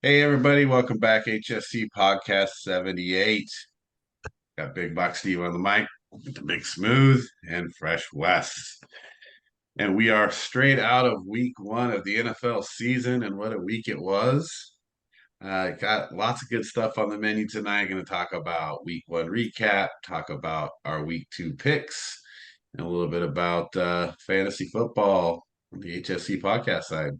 Hey everybody, welcome back. HSC Podcast 78. Got Big Box Steve on the mic, the Big Smooth, and Fresh Wes. And we are straight out of week one of the NFL season, and what a week it was. Got lots of good stuff on the menu tonight. Going to talk about week one recap, talk about our week two picks, and a little bit about fantasy football on the HSC podcast side.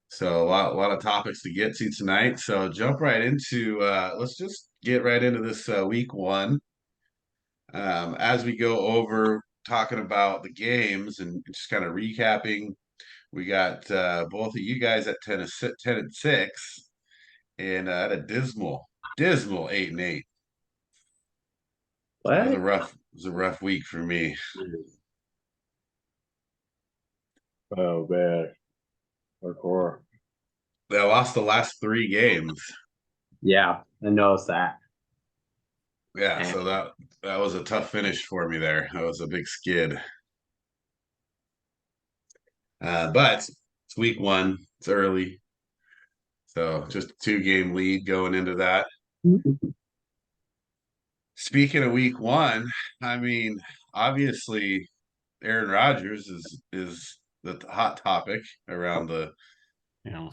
So a lot of topics to get to tonight. So jump right into let's just get right into this week one. As we go over talking about the games and just kind of recapping, we got both of you guys at 10 and 6, and at a dismal 8-8. So What? it was a rough week for me. Oh man, hardcore. I lost the last three games. Yeah, I noticed that. Yeah, And so that was a tough finish for me there. That was a big skid. But it's week one. It's early. So just a 2 game lead going into that. Speaking of week one, I mean, obviously Aaron Rodgers is the hot topic around You know,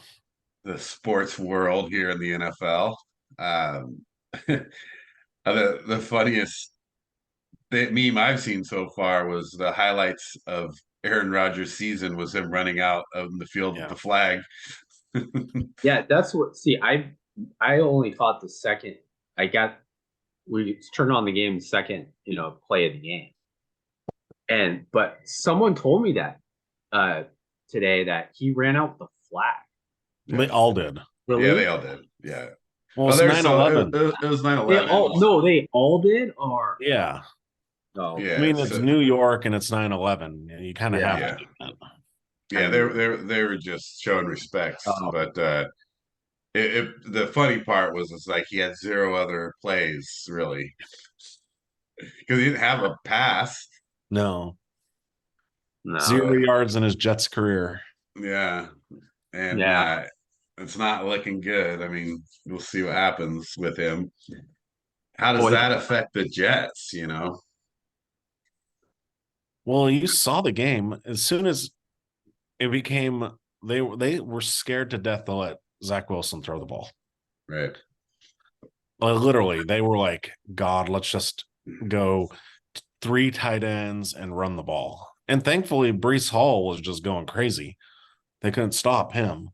the sports world here in the NFL. Um, the funniest meme I've seen so far was the highlights of Aaron Rodgers' season was him running out of the field with yeah. the flag. yeah, that's what. See, I only caught the second. I got we turned on the game the second, play of the game, but someone told me that uh today that he ran out the flag. They Yeah. all did. Yeah, they Really? all did. Yeah. Well, Oh, it's there's so 9/11. it was They 9/11. all no, they all did, or Yeah. oh, I okay. Yeah, mean, it's so New York and it's 9/11. You kind of Yeah, have to yeah, do that. yeah. They were just showing respects, oh, but the funny part was it's like he had zero other plays really because he didn't have a pass. No. no, 0 yards in his Jets career. Yeah, and yeah. it's not looking good. I mean, we'll see what happens with him. How does Boy, that affect the Jets? Well, you saw the game. As soon as it became, they were scared to death to let Zach Wilson throw the ball. Right? Literally, they were like, God, let's just go 3 tight ends and run the ball. And thankfully, Brees Hall was just going crazy. They couldn't stop him.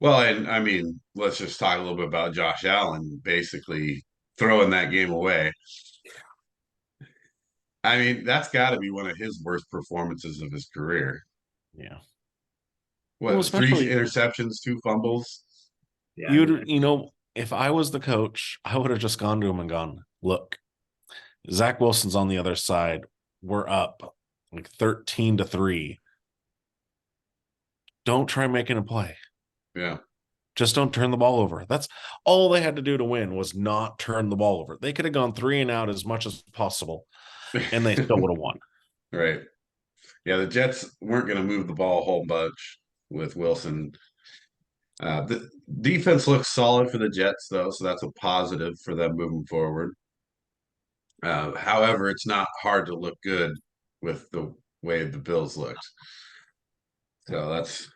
Well, and I mean, let's just talk a little bit about Josh Allen basically throwing that game away. I mean, that's got to be one of his worst performances of his career. Yeah. Well, What, three especially interceptions, 2 fumbles? yeah, you'd, if I was the coach, I would have just gone to him and gone, look, Zach Wilson's on the other side. We're up like 13-3. Don't try making a play. Yeah. Just don't turn the ball over. That's all they had to do to win was not turn the ball over. They could have gone 3-and-out as much as possible, and they still would have won. Right. Yeah, the Jets weren't going to move the ball a whole bunch with Wilson. The defense looks solid for the Jets, though, so that's a positive for them moving forward. However, it's not hard to look good with the way the Bills looked. So that's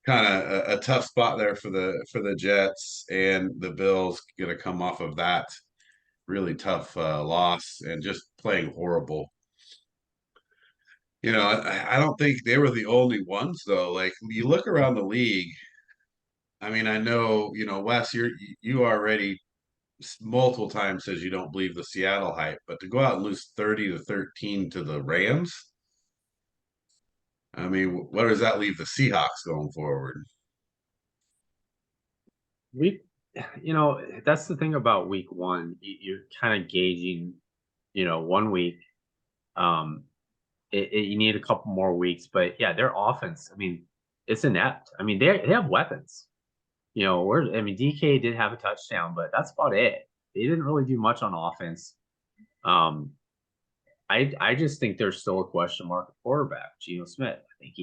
kind of a tough spot there for the Jets, and the Bills going to come off of that really tough loss and just playing horrible. I don't think they were the only ones though. Like you look around the league. I mean, I know Wes, you already multiple times says you don't believe the Seattle hype, but to go out and lose 30-13 to the Rams, I mean, what does that leave the Seahawks going forward? we, that's the thing about week one. You're kind of gauging, one week. Um, you need a couple more weeks, but yeah, their offense. I mean, it's inept. I mean, they have weapons. DK did have a touchdown, but that's about it. They didn't really do much on offense. Um, I just think there's still a question mark at quarterback, Geno Smith. I think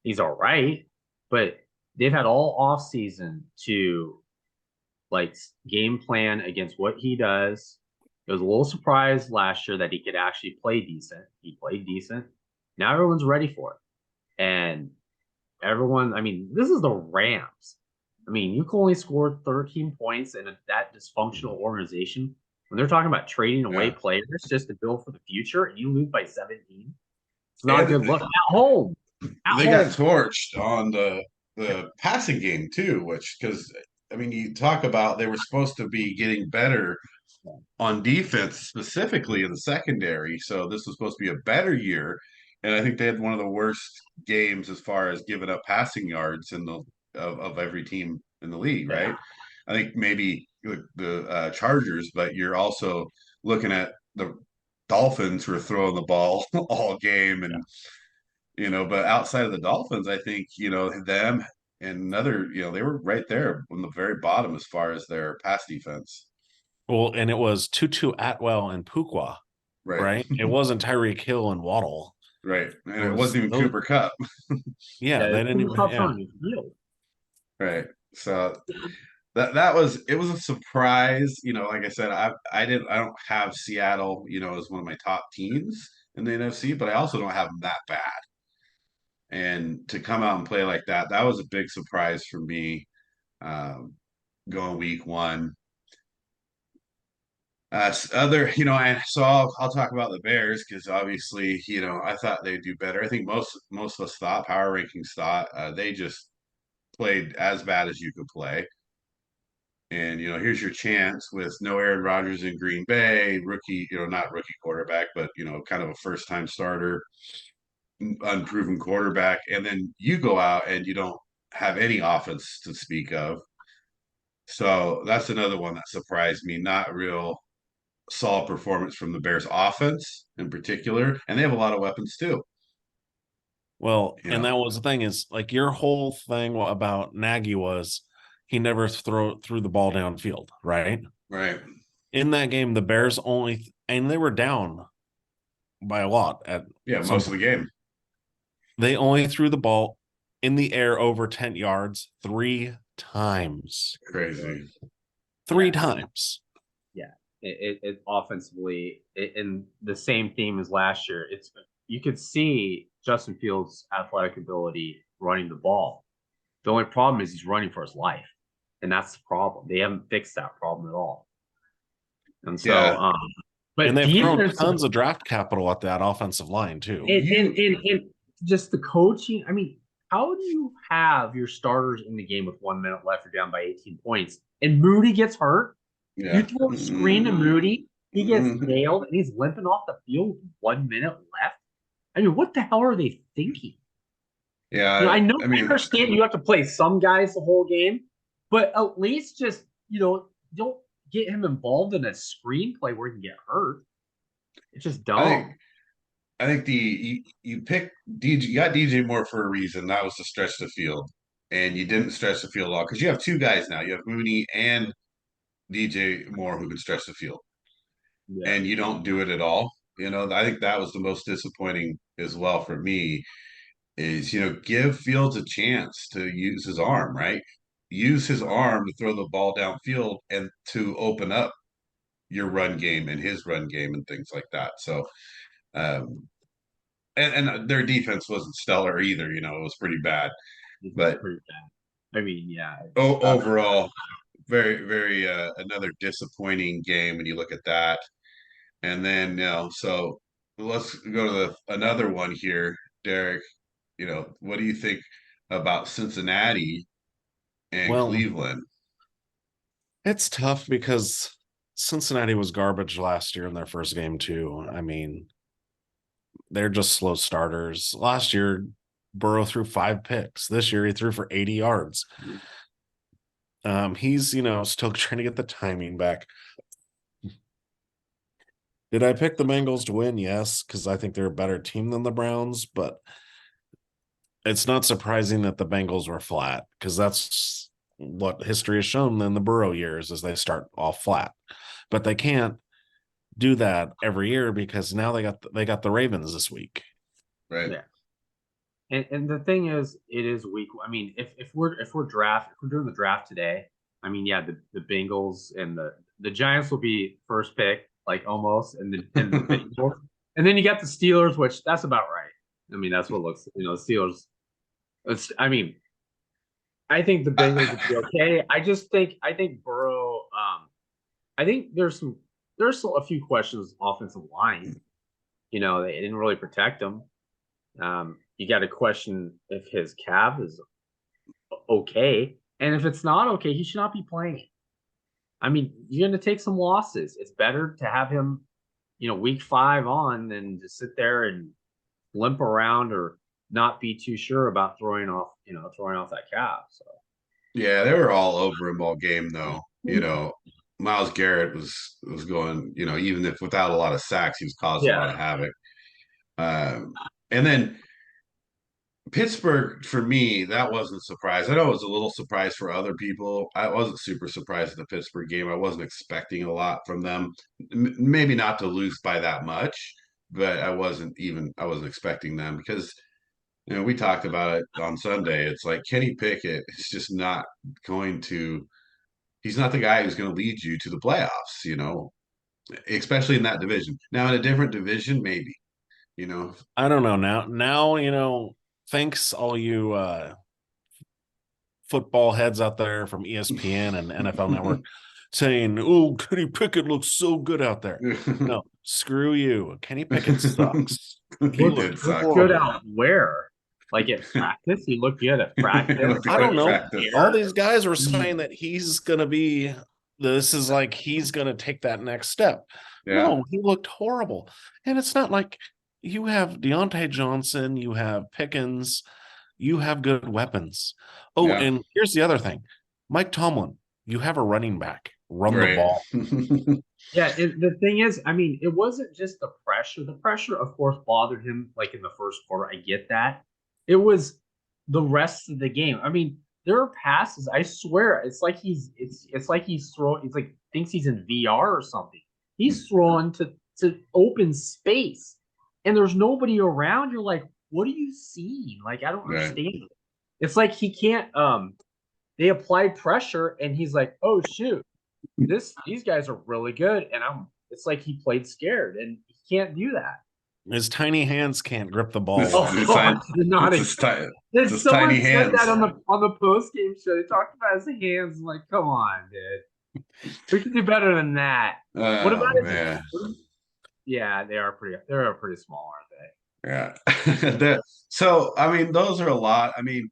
he's all right, but they've had all off season to like game plan against what he does. It was a little surprised last year that he could actually play decent. He played decent. Now everyone's ready for it. And everyone, I mean, this is the Rams. I mean, you can only score 13 points in that dysfunctional organization. When they're talking about trading away players just to build for the future, and you lose by 17, it's not a good look. At home. They got torched on the passing game too, because I mean, you talk about they were supposed to be getting better on defense, specifically in the secondary. So this was supposed to be a better year, and I think they had one of the worst games as far as giving up passing yards in the of every team in the league. Right? I think maybe the Chargers, but you're also looking at the Dolphins who are throwing the ball all game, and but outside of the Dolphins, I think them and another, they were right there on the very bottom as far as their pass defense. Well, and it was Tutu Atwell and Pukwa, right? It wasn't Tyreek Hill and Waddle. Right. And it wasn't even Cooper Kupp. They didn't even Right. So it was a surprise. Like I said, I don't have Seattle, as one of my top teams in the NFC, but I also don't have them that bad. And to come out and play like that was a big surprise for me, going week one. And so I'll talk about the Bears because obviously, I thought they'd do better. I think most of us thought, power rankings thought, they just played as bad as you could play. And here's your chance with no Aaron Rodgers in Green Bay, rookie, not rookie quarterback, but kind of a first-time starter, unproven quarterback, and then you go out and you don't have any offense to speak of. So that's another one that surprised me. Not real solid performance from the Bears offense in particular, and they have a lot of weapons too. Well, and that was the thing is like your whole thing about Nagy was he never threw the ball downfield, right? Right. In that game, the Bears and they were down by a lot most of the game. They only threw the ball in the air over 10 yards 3 times. Crazy. 3 times. Yeah. It offensively in the same theme as last year. You could see Justin Fields' athletic ability running the ball. The only problem is he's running for his life, and that's the problem. They haven't fixed that problem at all. And so, but they've thrown tons of draft capital at that offensive line too. And just the coaching. I mean, how do you have your starters in the game with 1 minute left? You're down by 18 points, and Moody gets hurt. Yeah. You throw a screen to Moody, he gets nailed, and he's limping off the field with 1 minute left. I mean, what the hell are they thinking? Yeah, I understand you have to play some guys the whole game, but at least just don't get him involved in a screenplay where he can get hurt. It's just dumb. I think you picked DJ. You got DJ Moore for a reason. That was to stretch the field, and you didn't stretch the field at all because you have 2 guys now. You have Mooney and DJ Moore who can stretch the field, and you don't do it at all. I think that was the most disappointing as well for me. Is give Fields a chance to use his arm, right? Use his arm to throw the ball downfield and to open up your run game and his run game and things like that. So, and their defense wasn't stellar either. It was pretty bad. But pretty bad. I mean, yeah. Overall, very, very another disappointing game when you look at that. And then so let's go to another one here, Derek. What do you think about Cincinnati and Cleveland? It's tough because Cincinnati was garbage last year in their first game too. I mean, they're just slow starters. Last year, Burrow threw 5 picks. This year, he threw for 80 yards. He's, still trying to get the timing back. Did I pick the Bengals to win? Yes, because I think they're a better team than the Browns, but it's not surprising that the Bengals were flat because that's what history has shown in the Burrow years is they start off flat. But they can't do that every year because now they got the Ravens this week. Right. Yeah. And the thing is, it is week. I mean, if we're doing the draft today, I mean, yeah, the Bengals and the Giants will be first pick, like almost, and the Bengals, and then you got the Steelers, which that's about right. I mean, that's what looks, the Steelers. I mean, I think the Bengals would be okay. I think Burrow. I think there's a few questions offensive line. They didn't really protect him. You got to question if his calf is okay, and if it's not okay, he should not be playing. I mean, you're going to take some losses. It's better to have him, week 5 on than to sit there and limp around or not be too sure about throwing off that calf. So Yeah, they were all over him all game though. Myles Garrett was going, even if without a lot of sacks, he was causing a lot of havoc. And then Pittsburgh, for me, that wasn't a surprise. I know it was a little surprise for other people. I wasn't super surprised at the Pittsburgh game. I wasn't expecting a lot from them. Maybe not to lose by that much, but I wasn't expecting them because we talked about it on Sunday. It's like Kenny Pickett is just not going to. He's not the guy who's going to lead you to the playoffs. Especially in that division. Now in a different division, maybe. I don't know now. Thanks all you football heads out there from ESPN and NFL Network saying, "Oh, Kenny Pickett looks so good out there." No, screw you. Kenny Pickett sucks. He did suck. Good out where? Like at practice? He looked good at practice. I don't know. All these guys were saying that he's going to be. This is like he's going to take that next step. Yeah. No, he looked horrible, and it's not like. You have Deontay Johnson, you have Pickens, you have good weapons. Oh, yeah. And here's the other thing. Mike Tomlin, you have a running back. Run the ball. Yeah, the thing is, I mean, it wasn't just the pressure. The pressure, of course, bothered him like in the first quarter. I get that. It was the rest of the game. I mean, there are passes. I swear, it's like he's throwing. It's like thinks he's in VR or something. He's throwing to open space. And there's nobody around. You're like, what are you seeing? Like, I don't understand. It's like he can't. They applied pressure, and he's like, oh shoot, these guys are really good, and It's like he played scared, and he can't do that. His tiny hands can't grip the ball. It's tiny hands. That on the post game show, they talked about his hands. I'm like, come on, dude, we can do better than that. What about it? Yeah, they're pretty small, aren't they? Yeah. So, I mean, those are a lot. I mean,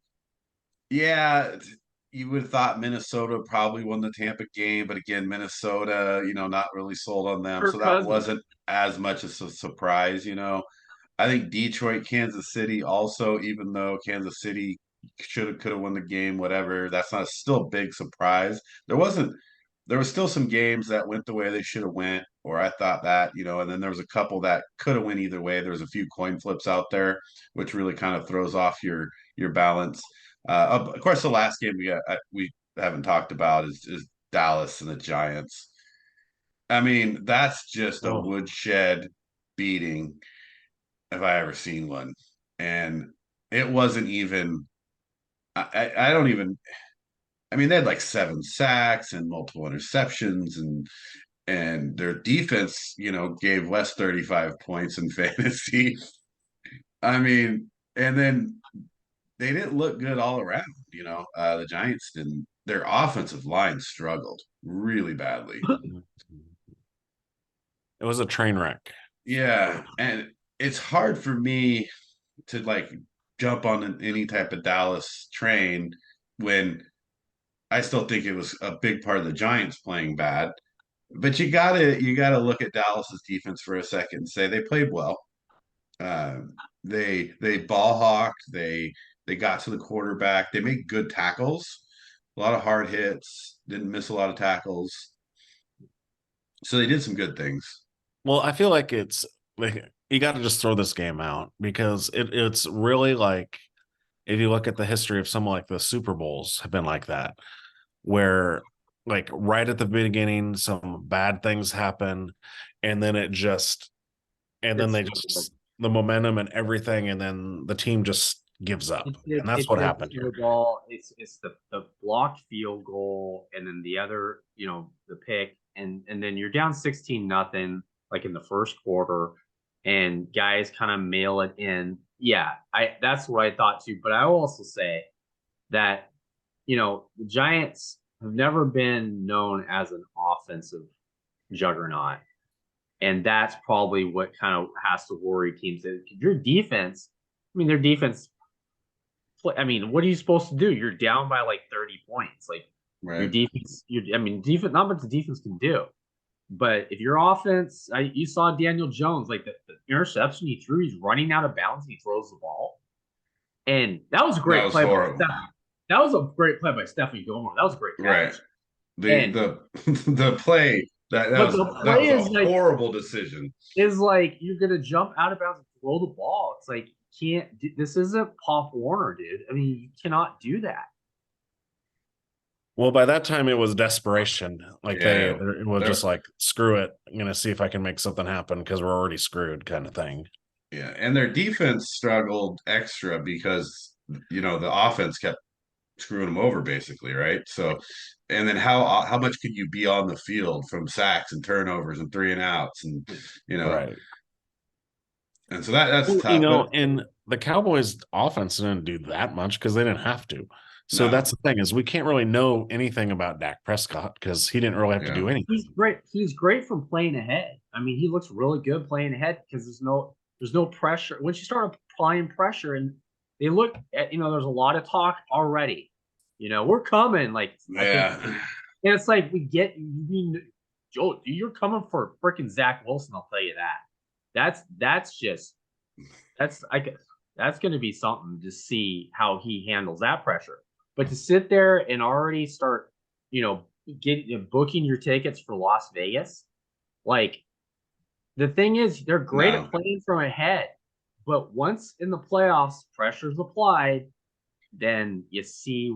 yeah, you would have thought Minnesota probably won the Tampa game, but again, Minnesota, not really sold on them. So that wasn't as much as a surprise, I think Detroit, Kansas City also, even though Kansas City could have won the game, whatever, that's not still a big surprise. There was still some games that went the way they should have went, or I thought that, and then there was a couple that could have went either way. There was a few coin flips out there, which really kind of throws off your balance. Of course, the last game we haven't talked about is Dallas and the Giants. I mean, that's just a woodshed beating if I ever seen one. And it wasn't even I don't even I mean, they had like 7 sacks and multiple interceptions, and their defense, gave Wes 35 points in fantasy. I mean, and then they didn't look good all around. The Giants didn't. Their offensive line struggled really badly. It was a train wreck. Yeah, and it's hard for me to like jump on any type of Dallas train when I still think it was a big part of the Giants playing bad. But you gotta look at Dallas's defense for a second and say they played well. They ball hawked. They got to the quarterback. They made good tackles, a lot of hard hits. Didn't miss a lot of tackles. So they did some good things. Well, I feel like it's like you got to just throw this game out because it's really like if you look at the history of some like the Super Bowls have been like that, where like right at the beginning some bad things happen, and then the momentum and everything, and then the team just gives up. It's And that's what happened the here. ball. It's the blocked field goal, and then the other, the pick, and then you're down 16-0, like in the first quarter, and guys kind of mail it in. Yeah, that's what I thought too. But I will also say that the Giants have never been known as an offensive juggernaut, and that's probably what kind of has to worry teams. Your defense, I mean, their defense. I mean, what are you supposed to do? You're down by like 30 points. Like your Right. defense, defense, not much the defense can do. But if your offense, you saw Daniel Jones, like the interception he threw, he's running out of bounds and he throws the ball. And that was a That great was play by horrible. Stephanie. That was a great play by Stephanie Gilmore. That was a great catch. Right. The the play that But was the that play was is a like horrible decision. you're gonna jump out of bounds and throw the ball. It's like you can't. This isn't Pop Warner, dude. I mean, you cannot do that. Well, by that time it was desperation. Like Yeah, it was just like, screw it. I'm gonna see if I can make something happen because we're already screwed, kind of thing. Yeah, and their defense struggled extra because the offense kept screwing them over basically, right? So, and then how much could you be on the field from sacks and turnovers and 3-and-outs Right. and so that's Well, tough. But and the Cowboys offense didn't do that much because they didn't have to. So no, that's the thing, is we can't really know anything about Dak Prescott because he didn't really have to do anything. He's great. He's great from playing ahead. I mean, he looks really good playing ahead because there's no pressure. Once you start applying pressure, and they look at, there's a lot of talk already. We're coming. Like, yeah, I think, and it's like you mean, Joe, you're coming for freaking Zach Wilson. I'll tell you that. That's going to be something to see how he handles that pressure. But to sit there and already start, booking your tickets for Las Vegas, like, the thing is, they're great No. at playing from ahead. But once in the playoffs, pressure's applied, then you see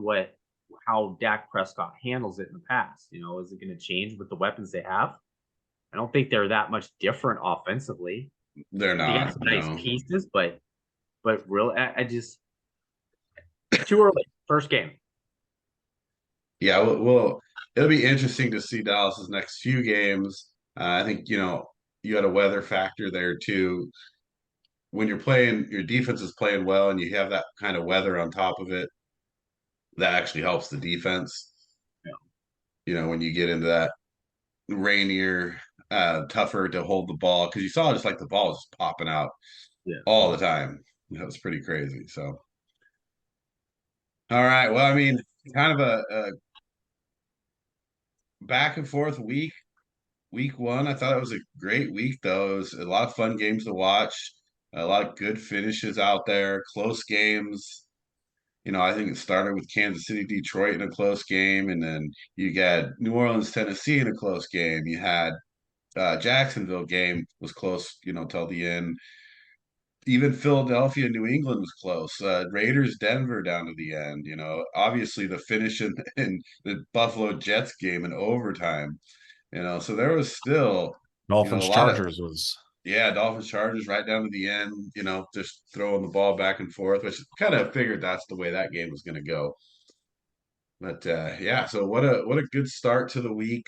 how Dak Prescott handles it in the past. Is it going to change with the weapons they have? I don't think they're that much different offensively. they're They got not. some nice No. pieces, but really, I just too early. First game. Yeah, well, it'll be interesting to see Dallas's next few games. I think you had a weather factor there too. When you're playing, your defense is playing well, and you have that kind of weather on top of it, that actually helps the defense. When you get into that rainier, tougher to hold the ball, because you saw just like the ball was popping out all the time. That was pretty crazy. So, all right. Well, I mean, kind of a back and forth week. Week one, I thought it was a great week, though. It was a lot of fun games to watch, a lot of good finishes out there, close games. I think it started with Kansas City, Detroit in a close game, and then you got New Orleans, Tennessee in a close game. You had Jacksonville game was close, till the end. Even Philadelphia, New England was close. Raiders, Denver down to the end. Obviously the finish in the Buffalo Jets game in overtime. So there was still Dolphins a lot of Chargers was Dolphins Chargers right down to the end. Just throwing the ball back and forth, which kind of figured that's the way that game was going to go. But yeah, so what a good start to the week,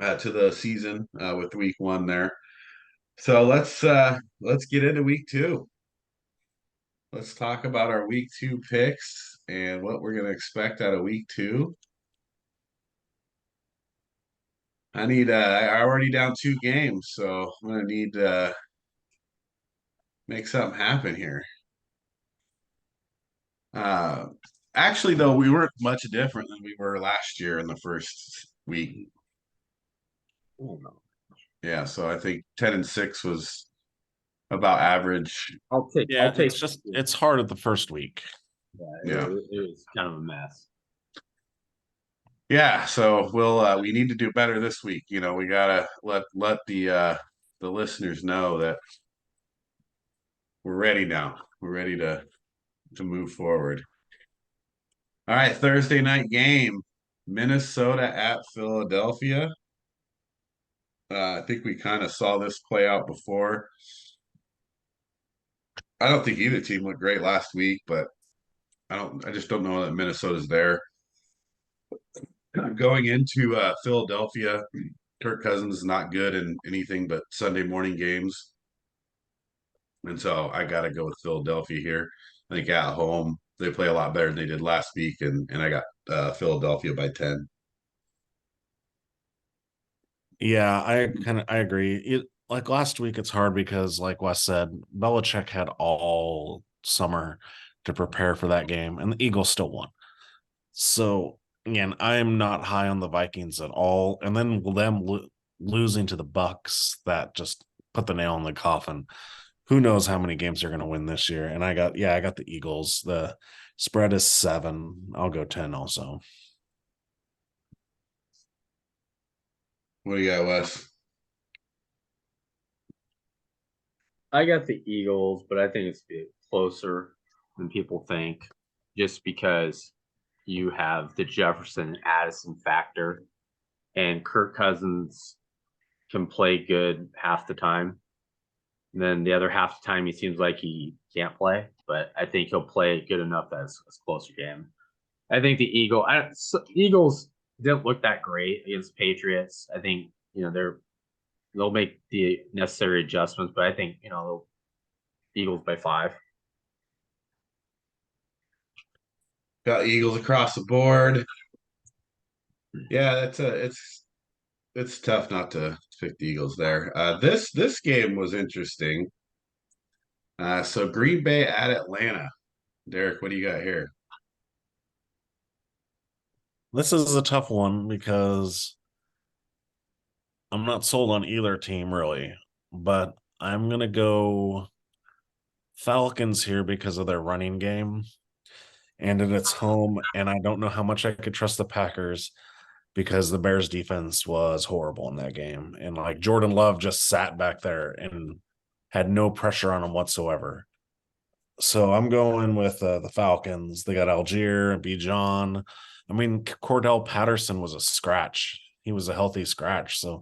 to the season, with week one there. So let's get into week two. Let's talk about our week two picks and what we're going to expect out of week two. I already down 2 games, so I'm going to need to make something happen here. Uh, Actually, though, we weren't much different than we were last year in the first week. Oh no. Yeah, so I think 10-6 was about average. I'll take. it's hard at the first week. Yeah. It was kind of a mess. Yeah, so we need to do better this week. We gotta let the listeners know that we're ready now. We're ready to move forward. All right, Thursday night game, Minnesota at Philadelphia. I think we kind of saw this play out before. I don't think either team looked great last week, but I just don't know that Minnesota's there. Going into Philadelphia, Kirk Cousins is not good in anything but Sunday morning games. And so I got to go with Philadelphia here. I think at home, they play a lot better than they did last week. And I got Philadelphia by 10. Yeah, I agree. Like last week, it's hard because, like Wes said, Belichick had all summer to prepare for that game, and the Eagles still won. So again, I am not high on the Vikings at all, and then them losing to the Bucks, that just put the nail in the coffin. Who knows how many games they're going to win this year? And I got the Eagles. The spread is 7. I'll go 10 also. What do you got, Wes? I got the Eagles, but I think it's a bit closer than people think, just because you have the Jefferson Addison factor, and Kirk Cousins can play good half the time. And then the other half the time, he seems like he can't play, but I think he'll play good enough that it's a closer game. I think the Eagles didn't look that great against Patriots. I think they'll make the necessary adjustments, but I think Eagles by 5. Got Eagles across the board. Yeah, it's tough not to pick the Eagles there. This game was interesting. So Green Bay at Atlanta. Derek, what do you got here? This is a tough one because I'm not sold on either team really, but I'm going to go Falcons here because of their running game and it's home. And I don't know how much I could trust the Packers because the Bears defense was horrible in that game. And like Jordan Love just sat back there and had no pressure on him whatsoever. So I'm going with the Falcons. They got Algier and Bijan. I mean, Cordell Patterson was a scratch. He was a healthy scratch. So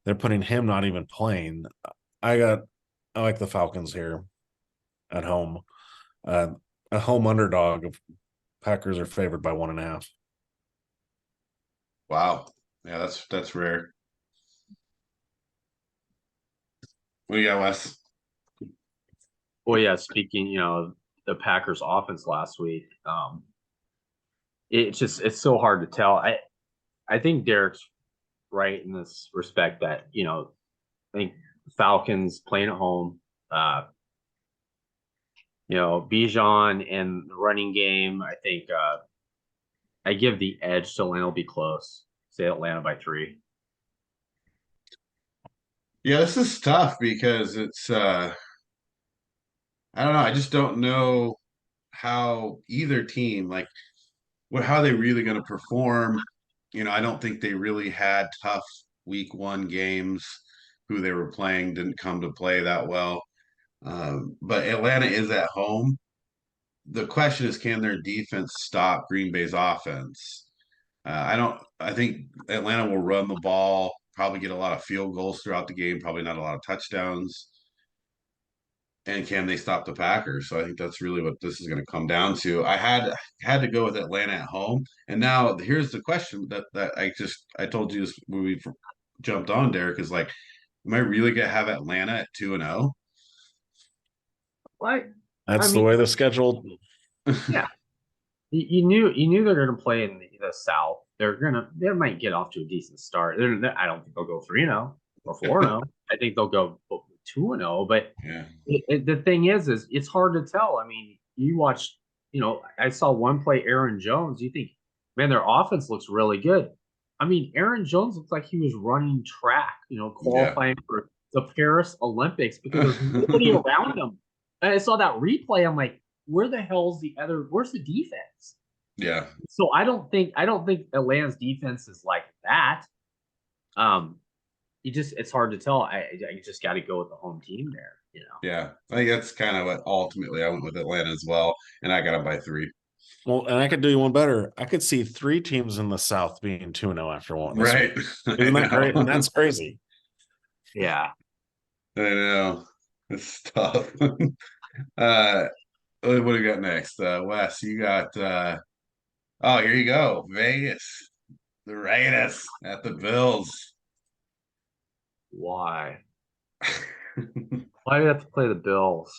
they're putting him not even playing. I like the Falcons here at home. A home underdog. Packers are favored by 1.5. Wow. Yeah, that's rare. What do you got, Wes? Well, yeah, speaking, the Packers offense last week, it's so hard to tell. I think Derek's right in this respect that, I think Falcons playing at home, Bijan and the running game, I think I give the edge to Atlanta will be close. Say Atlanta by 3. Yeah, this is tough because it's I don't know. I just don't know how either team how they really going to perform. I don't think they really had tough week 1 games. Who they were playing didn't come to play that well. But Atlanta is at home. The question is, can their defense stop Green Bay's offense? I think Atlanta will run the ball, probably get a lot of field goals throughout the game, probably not a lot of touchdowns. And can they stop the Packers? So I think that's really what this is going to come down to. I had to go with Atlanta at home, and now here's the question that I told you this when we jumped on. Derek is like, am I really going to have Atlanta at 2-0? Like, That's the way the schedule. Yeah, you knew they're going to play in the South. They might get off to a decent start. I don't think they'll go 3-0 or 4-0. I think they'll go 2-0. But Yeah. The thing is it's hard to tell. I mean, you watch, I saw one play Aaron Jones. You think, man, their offense looks really good. I mean, Aaron Jones looks like he was running track, qualifying for the Paris Olympics because there's nobody around him. And I saw that replay. I'm like, where's the defense? Yeah. So I don't think Atlanta's defense is like that. It's hard to tell. I just got to go with the home team there. Yeah, I think that's kind of what ultimately I went with Atlanta as well, and I got them by 3. Well, and I could do you one better. I could see 3 teams in the South being 2-0 after one. Right? Isn't that great? And that's crazy. Yeah, I know. It's tough. What do we got next? Wes, you got oh, here you go. Vegas. The Raiders at the Bills. Why? Why do you have to play the Bills?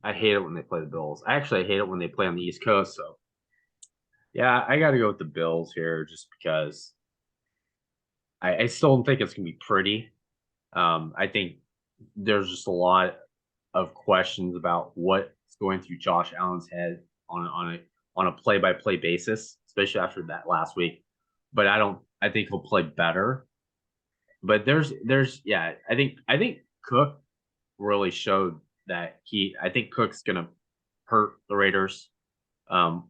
I hate it when they play the Bills. Actually, I hate it when they play on the East Coast. So, yeah, I got to go with the Bills here just because I still don't think it's going to be pretty. I think there's just a lot of questions about what's going through Josh Allen's head on a play by play basis, especially after that last week. But I think he'll play better. But yeah, I think Cook really showed that I think Cook's gonna hurt the Raiders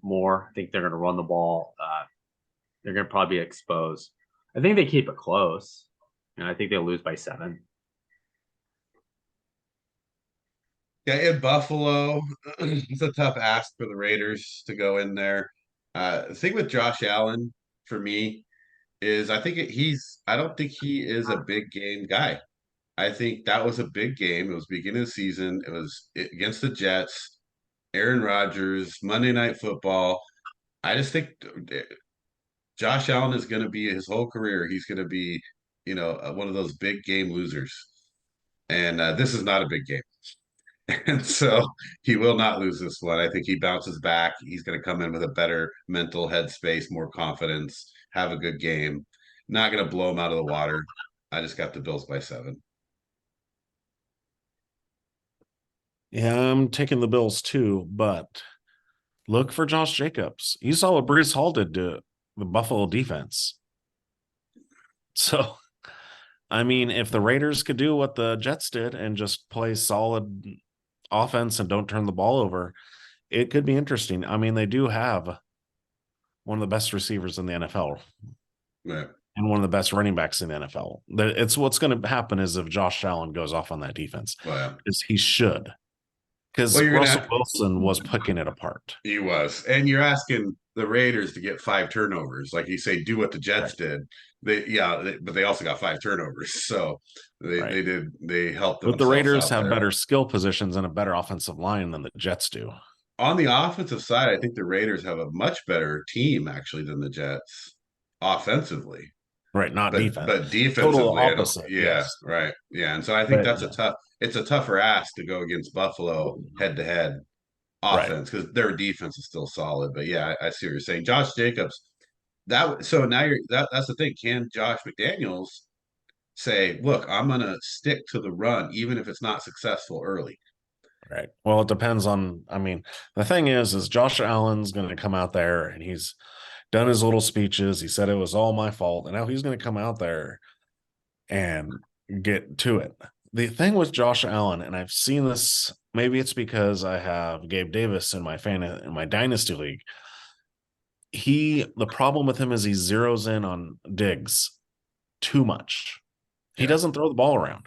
more. I think they're gonna run the ball. They're gonna probably be exposed. I think they keep it close. I think they lose by 7. Yeah, in Buffalo, it's a tough ask for the Raiders to go in there. The thing with Josh Allen for me is I don't think he is a big game guy. I think that was a big game. It was beginning of the season. It was against the Jets, Aaron Rodgers, Monday Night Football. I just think Josh Allen is going to be his whole career. He's going to be, one of those big game losers. And this is not a big game. And so he will not lose this one. I think he bounces back. He's going to come in with a better mental headspace, more confidence, have a good game. Not going to blow him out of the water. I just got the Bills by 7. Yeah, I'm taking the Bills too, but look for Josh Jacobs. You saw what Brees Hall did to the Buffalo defense. So, I mean, if the Raiders could do what the Jets did and just play solid offense and don't turn the ball over, it could be interesting. I mean, they do have one of the best receivers in the NFL. Yeah. And one of the best running backs in the NFL. It's what's going to happen is if Josh Allen goes off on that defense, because he should. Because Russell Wilson was picking it apart. He was. And you're asking the Raiders to get 5 turnovers. Like you say, do what the Jets did. But they also got 5 turnovers. So they helped them. But the Raiders have better skill positions and a better offensive line than the Jets do. On the offensive side, I think the Raiders have a much better team actually than the Jets offensively. Right, not defense. But defensively, total opposite. Yes. Right. Yeah. And so I think it's a tougher ask to go against Buffalo head-to-head offense because their defense is still solid. But yeah, I see what you're saying. Josh Jacobs, that's the thing. Can Josh McDaniels say, look, I'm gonna stick to the run, even if it's not successful early? Right. Well, it depends on, the thing is Josh Allen's going to come out there and he's done his little speeches. He said it was all my fault. And now he's going to come out there and get to it. The thing with Josh Allen, and I've seen this, maybe it's because I have Gabe Davis in my dynasty league. The problem with him is he zeroes in on Diggs too much. He doesn't throw the ball around.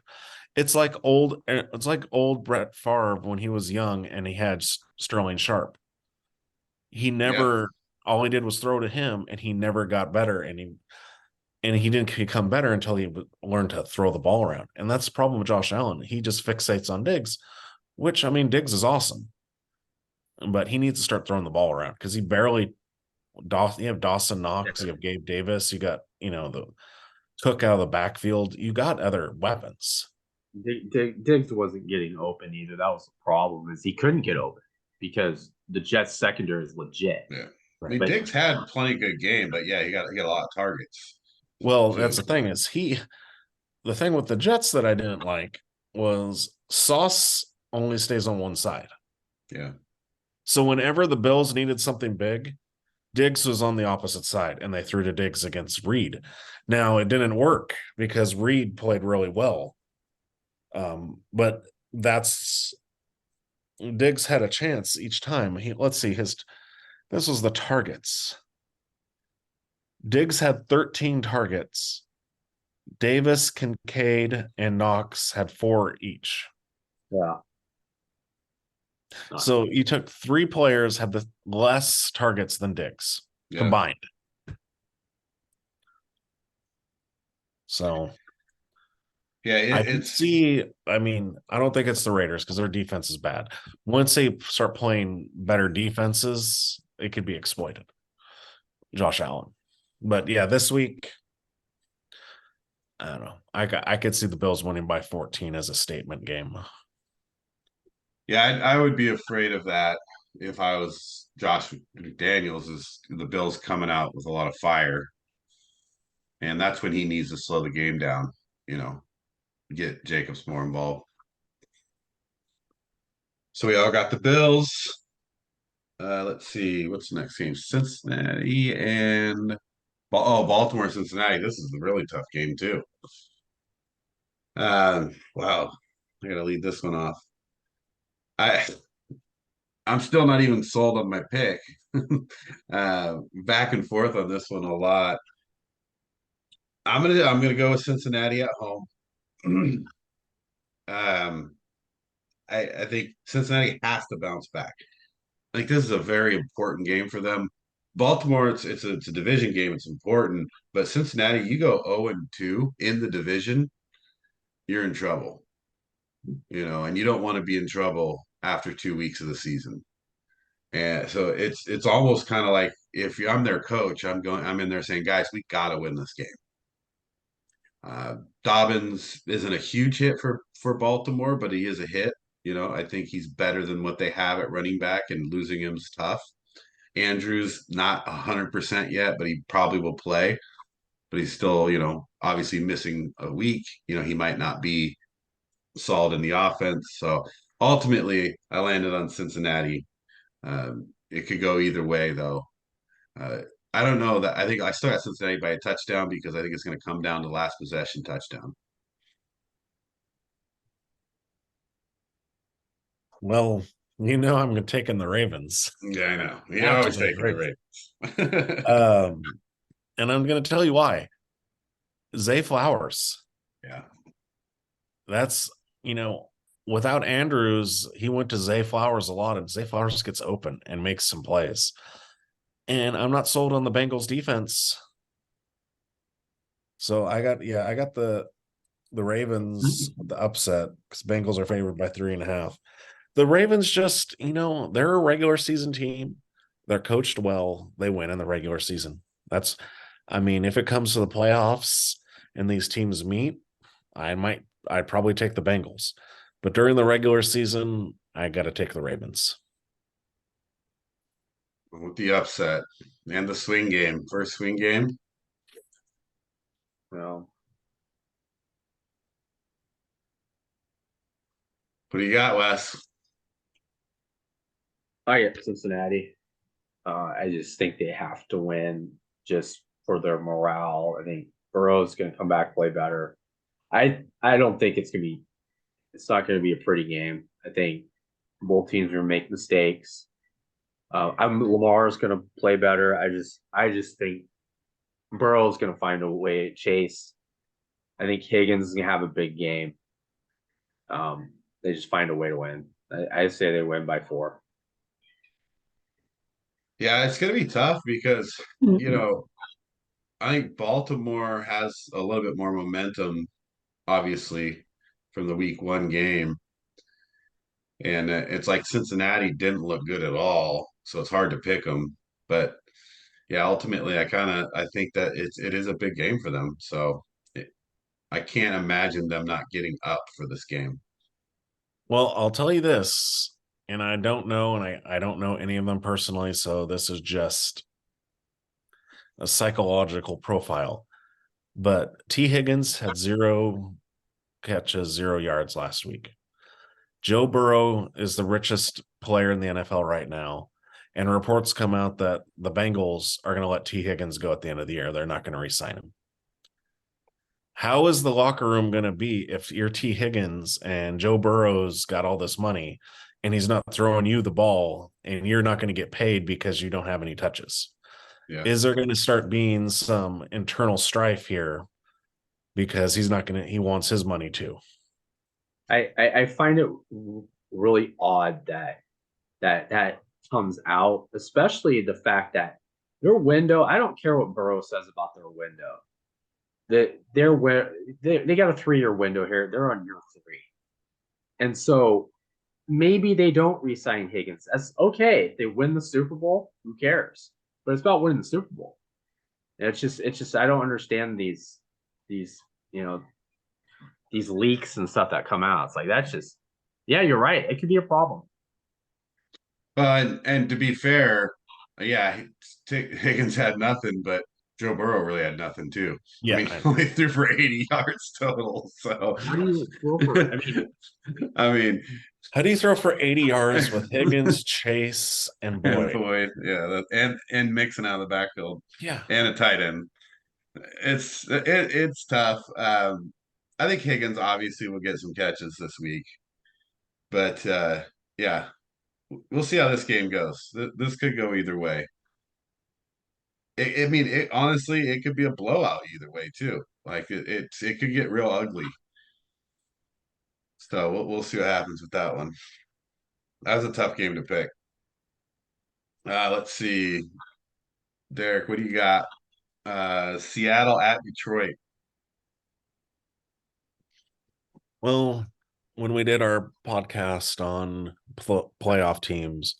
It's like old Brett Favre when he was young and he had Sterling Sharp. He never, all he did was throw to him and he never got better. And he didn't become better until he learned to throw the ball around. And that's the problem with Josh Allen. He just fixates on Diggs, which, Diggs is awesome. But he needs to start throwing the ball around because you have Dawson Knox, you have Gabe Davis, you got, the Cook out of the backfield. You got other weapons. Diggs wasn't getting open either. That was the problem, is he couldn't get open because the Jets secondary is legit. Yeah. Right? Diggs had plenty good game, but he got a lot of targets. Well, that's the thing is the thing with the Jets that I didn't like was Sauce only stays on one side. Yeah. So whenever the Bills needed something big, Diggs was on the opposite side and they threw to Diggs against Reed. Now it didn't work because Reed played really well. But Diggs had a chance each time. This was the targets. Diggs had 13 targets. Davis, Kincaid, and Knox had 4 each. Yeah. So you took 3 players had the less targets than Diggs combined. So Yeah, I can it's see. I mean, I don't think it's the Raiders because their defense is bad. Once they start playing better defenses, it could be exploited. Josh Allen, but yeah, this week I don't know. I could see the Bills winning by 14 as a statement game. yeah, I would be afraid of that if I was Josh McDaniels. Is the Bills coming out with a lot of fire, and that's when he needs to slow the game down. You know, get Jacobs more involved. So we all got the Bills. Let's see, what's the next game? Cincinnati and Baltimore, Cincinnati. This is a really tough game too. Wow, I gotta lead this one off. I I'm still not even sold on my pick. Back and forth on this one a lot. I'm gonna go with Cincinnati at home. um, I think Cincinnati has to bounce back. I think this is a very important game for them. Baltimore, it's a division game. It's important, but Cincinnati, you go 0-2 in the division, you're in trouble. And you don't want to be in trouble after 2 weeks of the season. And so it's almost kind of like I'm their coach, I'm in there saying, guys, we got to win this game. Dobbins isn't a huge hit for Baltimore, but he is a hit. I think he's better than what they have at running back, and losing him is tough. Andrews not 100% yet, but he probably will play. But he's still, obviously missing a week. He might not be solid in the offense. So ultimately, I landed on Cincinnati. It could go either way, though. Uh, I don't know that. I think I still got Cincinnati by a touchdown because I think it's going to come down to last possession touchdown. Well, I'm taking the Ravens. Yeah, I know. You Have to always take taking the the Ravens. And I'm going to tell you why. Zay Flowers. Yeah. That's, without Andrews, he went to Zay Flowers a lot, and Zay Flowers gets open and makes some plays. And I'm not sold on the Bengals defense. So I got the Ravens, the upset, because Bengals are favored by 3.5. The Ravens just, they're a regular season team. They're coached well. They win in the regular season. If it comes to the playoffs and these teams meet, I'd probably take the Bengals. But during the regular season, I got to take the Ravens. With the upset and the swing game, first swing game. Well, What do you got, Wes? I get Cincinnati. I just think they have to win just for their morale. I think Burrow's going to come back, play better. I don't think it's not going to be a pretty game. I think both teams are going to make mistakes. Lamar's going to play better. I just think Burrow's going to find a way to chase. I think Higgins is going to have a big game. They just find a way to win. I say they win by 4. Yeah, it's going to be tough because, I think Baltimore has a little bit more momentum, obviously, from the week 1 game. And it's like Cincinnati didn't look good at all. So it's hard to pick them. But yeah, ultimately, I think that it is a big game for them. So I can't imagine them not getting up for this game. Well, I'll tell you this, and I don't know, and I don't know any of them personally, so this is just a psychological profile. But T. Higgins had 0 catches, 0 yards last week. Joe Burrow is the richest player in the NFL right now. And reports come out that the Bengals are going to let T. Higgins go at the end of the year. They're not going to re-sign him. How is the locker room going to be if you're T. Higgins and Joe Burrow's got all this money and he's not throwing you the ball and you're not going to get paid because you don't have any touches? Yeah. Is there going to start being some internal strife here because he wants his money too? I find it really odd that comes out, especially the fact that their window. I don't care what Burrow says about their window. they're where they got a 3-year window here. They're on year 3, and so maybe they don't re-sign Higgins. That's okay. If they win the Super Bowl, who cares? But it's about winning the Super Bowl. And it's just I don't understand these these leaks and stuff that come out. It's like that's just you're right. It could be a problem. And to be fair, yeah, Higgins had nothing, but Joe Burrow really had nothing too. Yeah, I mean, he only threw for 80 yards total. So How do you throw for? I mean, how do you throw for 80 yards with Higgins, Chase, and Boyd? Yeah, and Mixon out of the backfield, Yeah, and a tight end. It's tough. I think Higgins obviously will get some catches this week, but yeah, we'll see how this game goes. This could go either way. I mean, honestly, it could be a blowout either way too. Like it could get real ugly. So we'll see what happens with that one. That was a tough game to pick. Let's see, Derek, what do you got? Seattle at Detroit. well, when we did our podcast on playoff teams,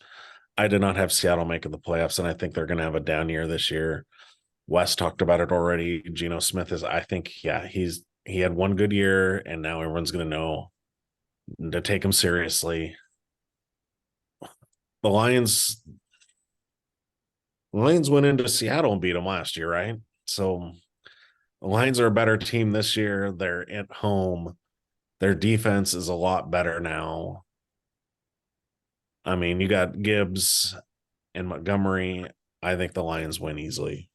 I did not have Seattle making the playoffs, and I think they're going to have a down year this year. Wes talked about it already. Geno Smith is, I think, yeah, he had one good year, and now everyone's going to know to take him seriously. The Lions went into Seattle and beat them last year, right? So the Lions are a better team this year. They're at home. Their defense is a lot better now. I mean, you got Gibbs and Montgomery. I think the Lions win easily.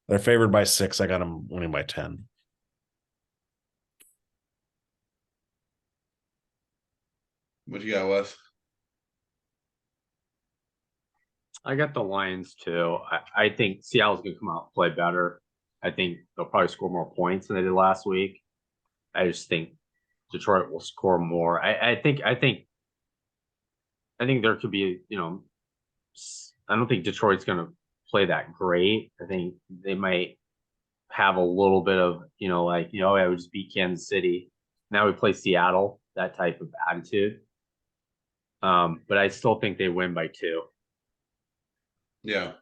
They're favored by 6. I got them winning by 10. What you got, Wes? I got the Lions too. I think Seattle's going to come out and play better. I think they'll probably score more points than they did last week. I just think Detroit will score more. I think there could be, I don't think Detroit's going to play that great. I think they might have a little bit of, I would just beat Kansas City. Now we play Seattle, that type of attitude. But I still think they win by 2. Yeah.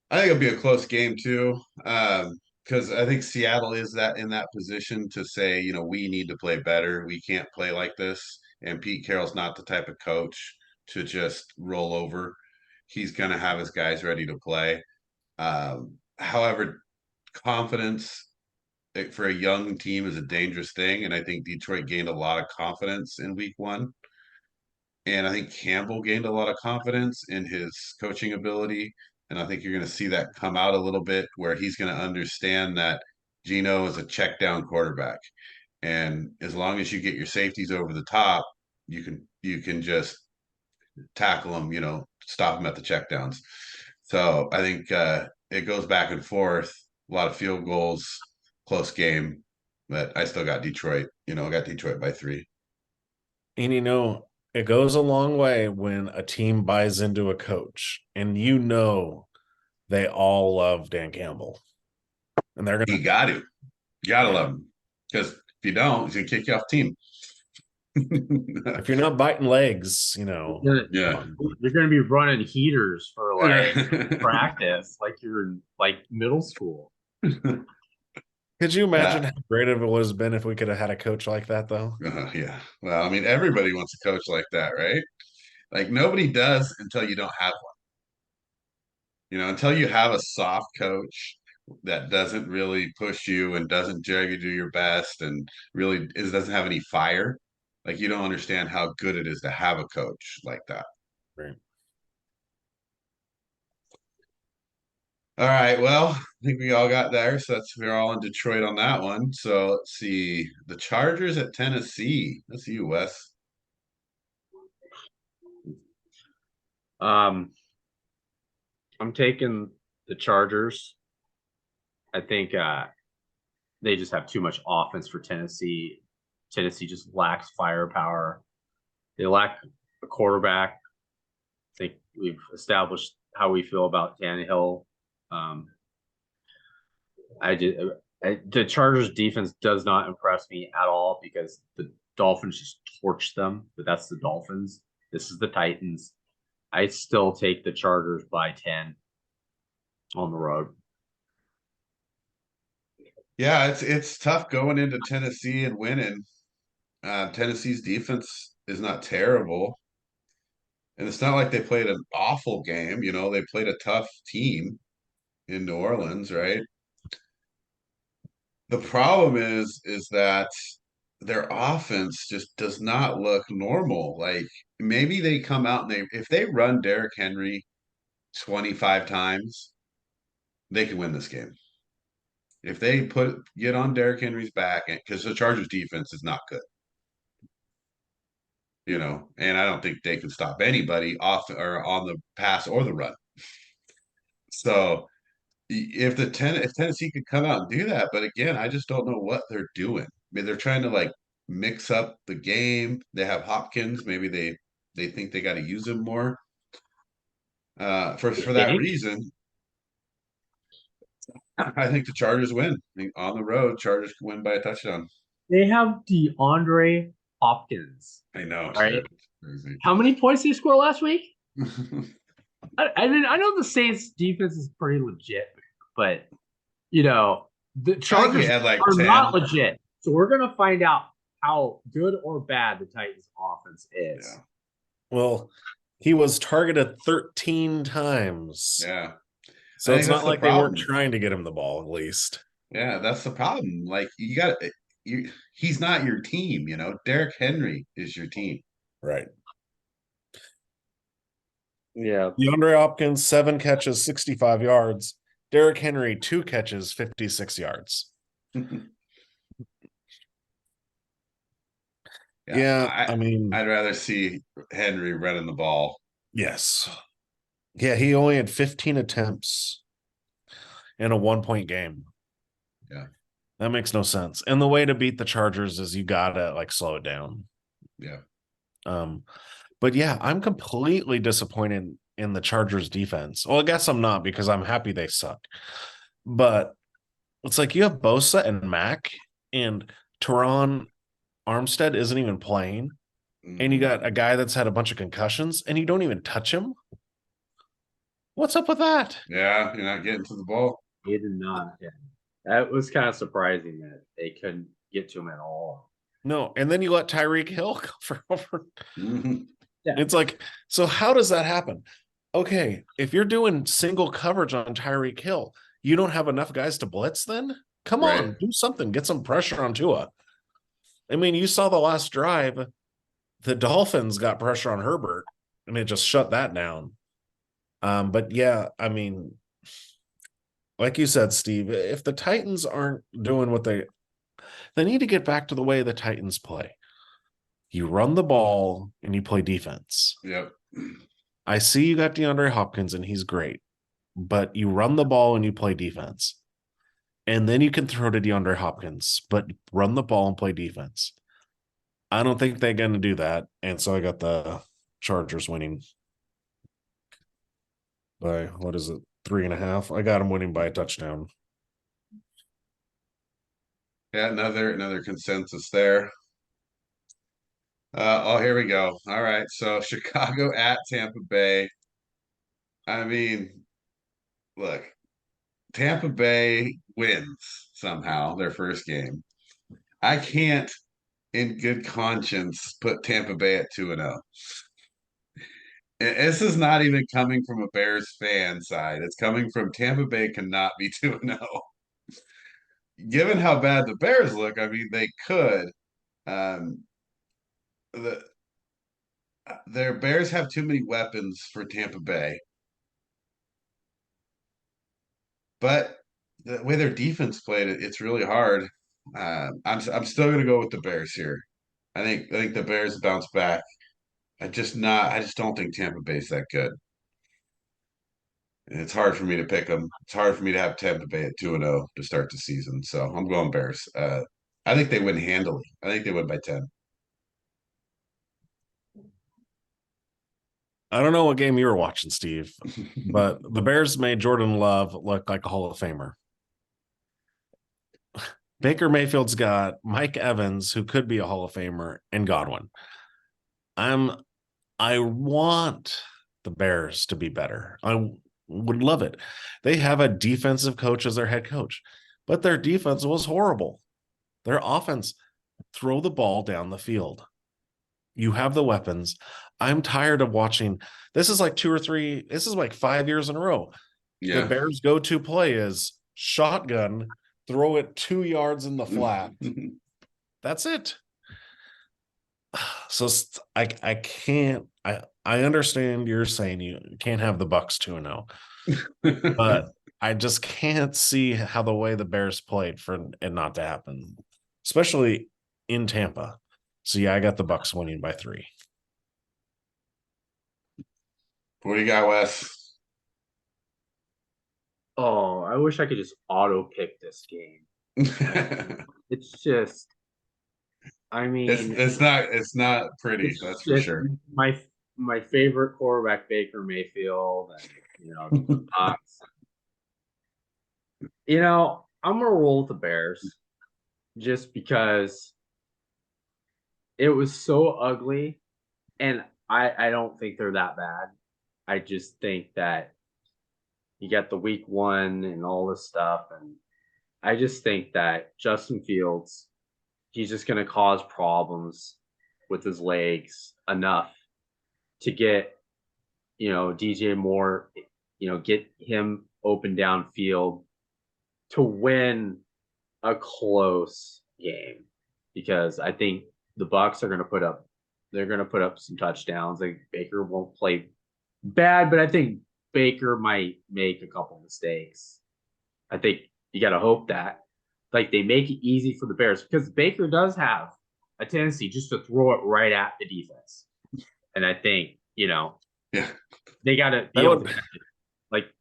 I think it'll be a close game too. Because I think Seattle is in that position to say, we need to play better. We can't play like this. And Pete Carroll's not the type of coach to just roll over. He's going to have his guys ready to play. However, confidence for a young team is a dangerous thing. And I think Detroit gained a lot of confidence in week 1. And I think Campbell gained a lot of confidence in his coaching ability. And I think you're going to see that come out a little bit where he's going to understand that Geno is a check down quarterback. And as long as you get your safeties over the top, you can just tackle them, stop them at the check downs. So I think it goes back and forth, a lot of field goals, close game, but I still got Detroit. I got Detroit by 3. And it goes a long way when a team buys into a coach, and they all love Dan Campbell, and they're gonna. You gotta love him, because if you don't, he's gonna kick you off the team. If you're not biting legs, Yeah, you're going to be running heaters for practice, like you're in middle school. Could you imagine how great it would have been if we could have had a coach like that, though? Yeah. Well, I mean, everybody wants a coach like that, right? Like nobody does until you don't have one. Until you have a soft coach that doesn't really push you and doesn't drag you to do your best and really doesn't have any fire. Like you don't understand how good it is to have a coach like that. Right. All right. Well, I think we all got there. So we're all in Detroit on that one. So let's see. The Chargers at Tennessee. That's you, Wes. I'm taking the Chargers. I think they just have too much offense for Tennessee. Tennessee just lacks firepower. They lack a quarterback. I think we've established how we feel about Tannehill. The Chargers defense does not impress me at all because the Dolphins just torched them. But that's the Dolphins. This is the Titans. I still take the Chargers by 10 on the road. Yeah, it's tough going into Tennessee and winning. Tennessee's defense is not terrible, and it's not like they played an awful game. They played a tough team in New Orleans, right? The problem is that their offense just does not look normal. Like maybe they come out and if they run Derrick Henry 25 times, they can win this game. If they get on Derrick Henry's back, because the Chargers defense is not good, and I don't think they can stop anybody off or on the pass or the run. So if Tennessee could come out and do that, but again, I just don't know what they're doing. I mean, they're trying to like mix up the game. They have Hopkins. Maybe they think they got to use him more. For that reason, I think the Chargers win. I think on the road, Chargers can win by a touchdown. They have DeAndre Hopkins. I know, right? How many points did he score last week? I mean, I know the Saints defense is pretty legit, but the Chargers had like are 10. not legit. So we're gonna find out how good or bad the Titans offense is. Yeah. Well, he was targeted 13 times. Yeah. So it's not like they weren't trying to get him the ball, at least. Yeah, that's the problem. Like he's not your team, Derrick Henry is your team. Right. Yeah. DeAndre Hopkins, 7 catches, 65 yards. Derrick Henry, 2 catches, 56 yards. Yeah, I mean, I'd rather see Henry running the ball. Yes. Yeah, he only had 15 attempts in a 1-point game. Yeah. That makes no sense. And the way to beat the Chargers is you gotta slow it down. Yeah. But yeah, I'm completely disappointed in the Chargers defense. Well, I guess I'm not because I'm happy they suck. But it's like you have Bosa and Mack, and Teron Armstead isn't even playing. And you got a guy that's had a bunch of concussions, and you don't even touch him. What's up with that? Yeah, you're not getting to the ball. He did not. Yeah. That was kind of surprising that they couldn't get to him at all. No, and then you let Tyreek Hill go for over. Mm-hmm. Yeah. It's like, so how does that happen? Okay, if you're doing single coverage on Tyreek Hill, you don't have enough guys to blitz then? Come on, do something. Get some pressure on Tua. I mean, you saw the last drive. The Dolphins got pressure on Herbert, and it just shut that down. But yeah, I mean, like you said, Steve, if the Titans aren't doing what they need to get back to the way the Titans play. You run the ball and you play defense. Yep. I see you got DeAndre Hopkins and he's great, but you run the ball and you play defense. And then you can throw to DeAndre Hopkins, but run the ball and play defense. I don't think they're going to do that. And so I got the Chargers winning by, 3.5? I got them winning by a touchdown. Yeah, another consensus there. Here we go. All right, so Chicago at Tampa Bay. I mean, look, Tampa Bay wins somehow their first game. I can't, in good conscience, put Tampa Bay at 2-0. This is not even coming from a Bears fan side. It's coming from Tampa Bay cannot be 2-0. Given how bad the Bears look, I mean, they could. Their Bears have too many weapons for Tampa Bay. But the way their defense played it's really hard. I'm still going to go with the Bears here. I think the Bears bounce back. I just don't think Tampa Bay's that good. And it's hard for me to pick them. It's hard for me to have Tampa Bay at 2-0 to start the season. So I'm going Bears. I think they win handily. I think they win by 10. I don't know what game you were watching, Steve, but the Bears made Jordan Love look like a Hall of Famer. Baker Mayfield's got Mike Evans, who could be a Hall of Famer, and Godwin. I want the Bears to be better. I would love it. They have a defensive coach as their head coach, but their defense was horrible. Their offense, throw the ball down the field. You have the weapons. I'm tired of watching. This is like 5 years in a row. Yeah. The Bears' go-to play is shotgun, throw it 2 yards in the flat. That's it. So I can't. I understand you're saying you can't have the Bucks 2-0, but I just can't see how the way the Bears played for it not to happen, especially in Tampa. So yeah, I got the Bucks winning by 3. What do you got, Wes? Oh, I wish I could just auto pick this game. It's just, I mean, it's not pretty, that's for sure. My favorite quarterback, Baker Mayfield, and the Bucks. I'm gonna roll with the Bears just because it was so ugly, and I don't think they're that bad. I just think that you got the week 1 and all this stuff, and I just think that Justin Fields, he's just going to cause problems with his legs enough to get, DJ Moore, get him open downfield to win a close game, because I think the Bucks are going to put up some touchdowns. Like, Baker won't play bad, but I think Baker might make a couple mistakes. I think you got to hope that they make it easy for the Bears, because Baker does have a tendency just to throw it right at the defense. And I think, they got to be able to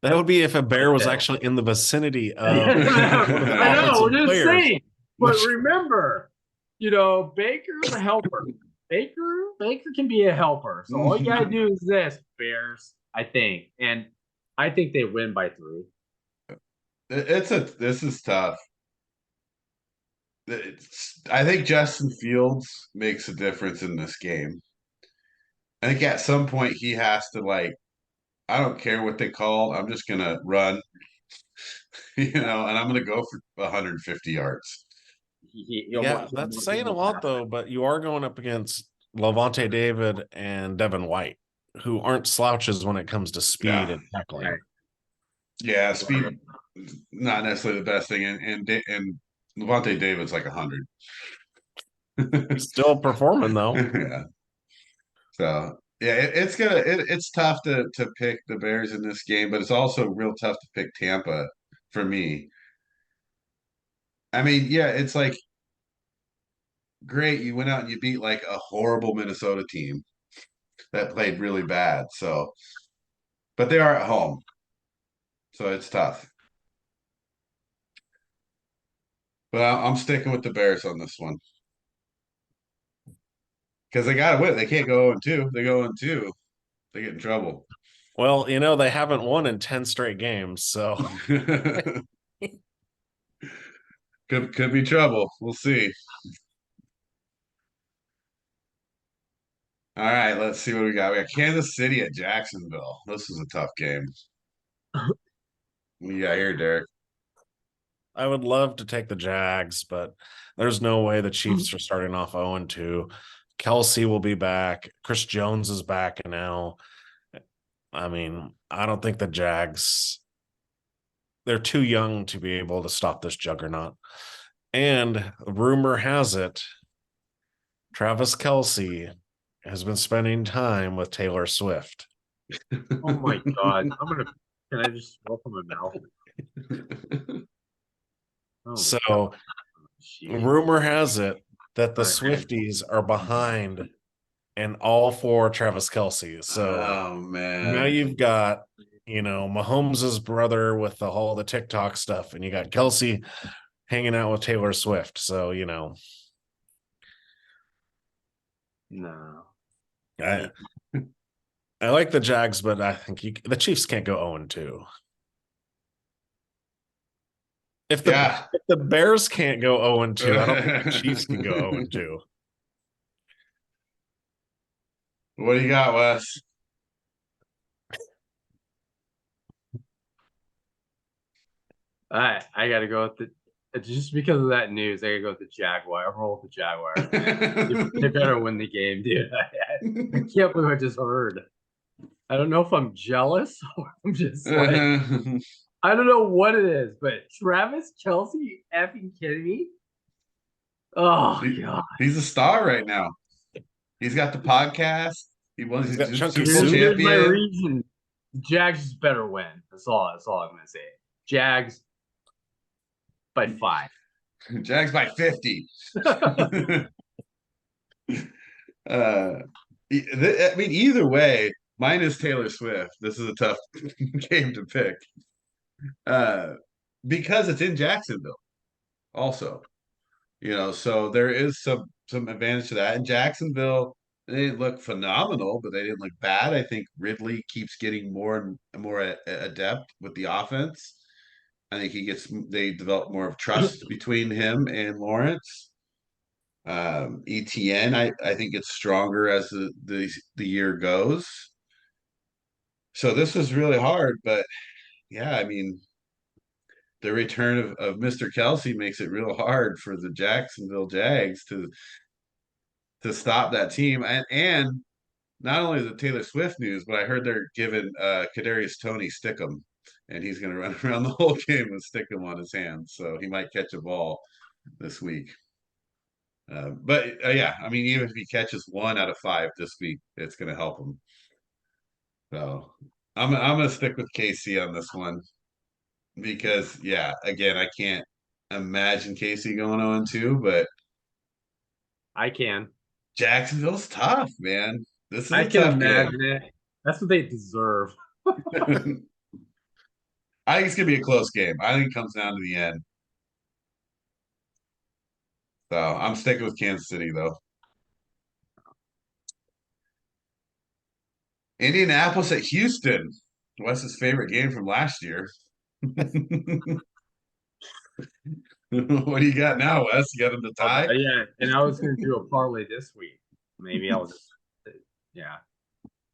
that would be if a bear was actually in the vicinity of I know, we're just saying. But remember, Baker's a helper. Baker can be a helper. So all you gotta do is this, Bears, I think. And I think they win by 3. This is tough. I think Justin Fields makes a difference in this game. I think at some point he has to, I don't care what they call, I'm just gonna run, and I'm gonna go for 150 yards. That's saying a lot though, but you are going up against Levante David and Devin White, who aren't slouches when it comes to speed and tackling. Yeah, speed not necessarily the best thing, and Levante David's like 100. He's still performing though. Yeah. So yeah, it's tough to pick the Bears in this game, but it's also real tough to pick Tampa for me. I mean, yeah, it's great, you went out and you beat a horrible Minnesota team that played really bad. So, but they are at home, so it's tough. But I'm sticking with the Bears on this one, because they got to win. They can't go 0-2. They go 0-2, they get in trouble. Well, they haven't won in 10 straight games, so could be trouble. We'll see. All right, let's see what we got. We got Kansas City at Jacksonville. This is a tough game. What you got here, Derek? I would love to take the Jags, but there's no way the Chiefs are starting off 0-2. Kelsey will be back. Chris Jones is back now. I mean, I don't think the Jags, they're too young to be able to stop this juggernaut. And rumor has it, Travis Kelsey has been spending time with Taylor Swift. Oh my God. Can I just open my mouth? So, rumor has it that the Swifties are behind and all for Travis Kelsey. So, oh man, now you've got, Mahomes' brother with all the TikTok stuff, and you got Kelsey hanging out with Taylor Swift. So, no, I like the Jags, but I think the Chiefs can't go 0-2. If the Bears can't go 0-2, I don't think the Chiefs can go 0-2. What do you got, Wes? I got to go with just because of that news. I got to go with the Jaguar. I roll with the Jaguars, man. They better win the game, dude. I can't believe I just heard. I don't know if I'm jealous or I'm just like, I don't know what it is, but Travis Kelce, you effing kidding me? Oh, God. He's a star right now. He's got the podcast. He won his Super Bowl champion. Here's my reason. Jags just better win. That's all I'm going to say. Jags by 5. Jags by 50. I mean, either way, mine is Taylor Swift. This is a tough game to pick. Because it's in Jacksonville also. So there is some advantage to that. And Jacksonville, they didn't look phenomenal, but they didn't look bad. I think Ridley keeps getting more and more adept with the offense. I think they develop more of trust between him and Lawrence. ETN, I think it's stronger as the year goes. So this was really hard, but yeah, I mean, the return of Mr. Kelce makes it real hard for the Jacksonville Jags to stop that team. And not only the Taylor Swift news, but I heard they're giving Kadarius Toney Stickum, and he's going to run around the whole game with Stickum on his hands, so he might catch a ball this week. But yeah, I mean, even if he catches 1 out of 5 this week, it's going to help him. So I'm going to stick with KC on this one because, yeah, again, I can't imagine KC going 0-2, but I can. Jacksonville's tough, man. This is I a can tough imagine game. it. That's what they deserve. I think it's gonna be a close game. I think it comes down to the end. So I'm sticking with Kansas City though. Indianapolis at Houston. Wes's favorite game from last year. What do you got now, Wes? You got him to tie? Yeah, and I was going to do a parlay this week. Maybe I'll just, yeah.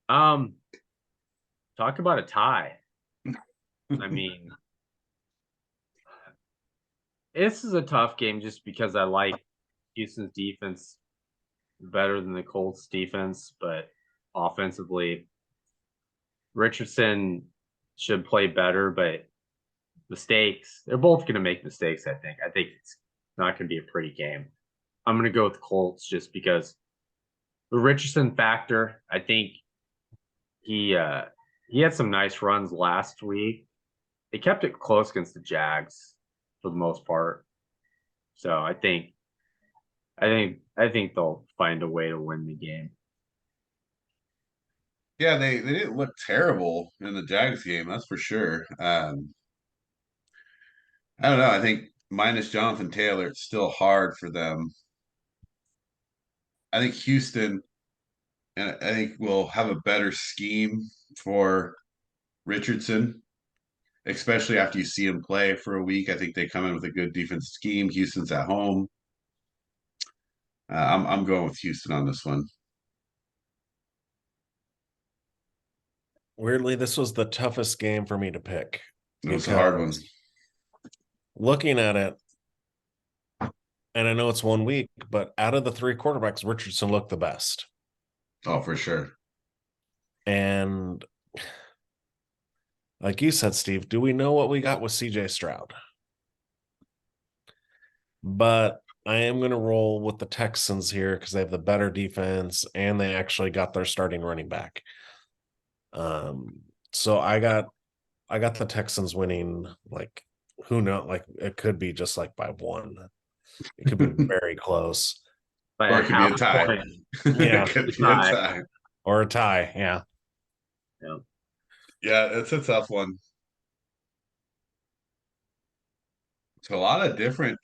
Talk about a tie. I mean, this is a tough game just because I like Houston's defense better than the Colts defense, but offensively, Richardson should play better, but they're both going to make mistakes, I think. I think it's not going to be a pretty game. I'm going to go with the Colts just because the Richardson factor, I think he had some nice runs last week. They kept it close against the Jags for the most part. So I think they'll find a way to win the game. Yeah, they didn't look terrible in the Jags game, that's for sure. I don't know. I think minus Jonathan Taylor, it's still hard for them. I think Houston, and I think will have a better scheme for Richardson, especially after you see him play for a week. I think they come in with a good defense scheme. Houston's at home. I'm going with Houston on this one. Weirdly, this was the toughest game for me to pick. It was a hard one. Looking at it, and I know it's 1 week, but out of the 3 quarterbacks, Richardson looked the best. Oh, for sure. And like you said, Steve, do we know what we got with CJ Stroud? But I am going to roll with the Texans here because they have the better defense and they actually got their starting running back. So I got the Texans winning, like, who knows, like it could be just like by 1. It could be very close. Or it could be a tie. Yeah, it could be a tie. Or a tie, yeah. Yeah, it's a tough one. It's a lot of different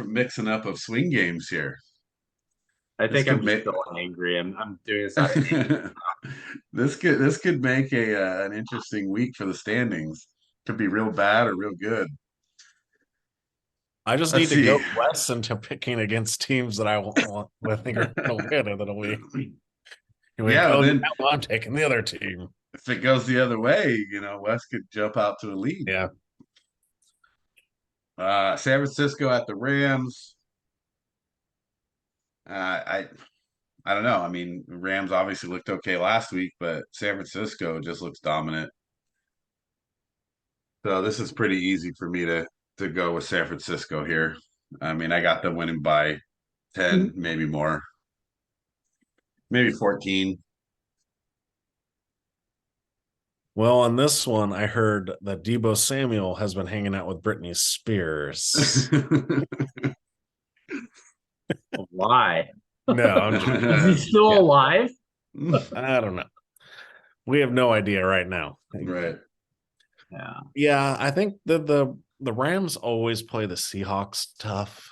mixing up of swing games here. I think I'm just so angry. I'm doing this out of anger. This could make an interesting week for the standings. Could be real bad or real good. I just Let's need to go see. less into picking against teams that I think are going to win, and then we Yeah, oh, then now I'm taking the other team. if it goes the other way, West could jump out to a lead. Yeah. San Francisco at the Rams. I don't know. I mean, Rams obviously looked okay last week, but San Francisco just looks dominant. So this is pretty easy for me to go with San Francisco here. I mean, I got them winning by 10, maybe more. Maybe 14. Well, on this one, I heard that Debo Samuel has been hanging out with Britney Spears. Why? No, I'm just, Is he still alive? I don't know. We have no idea right now. Right. Yeah. Yeah, I think the Rams always play the Seahawks tough.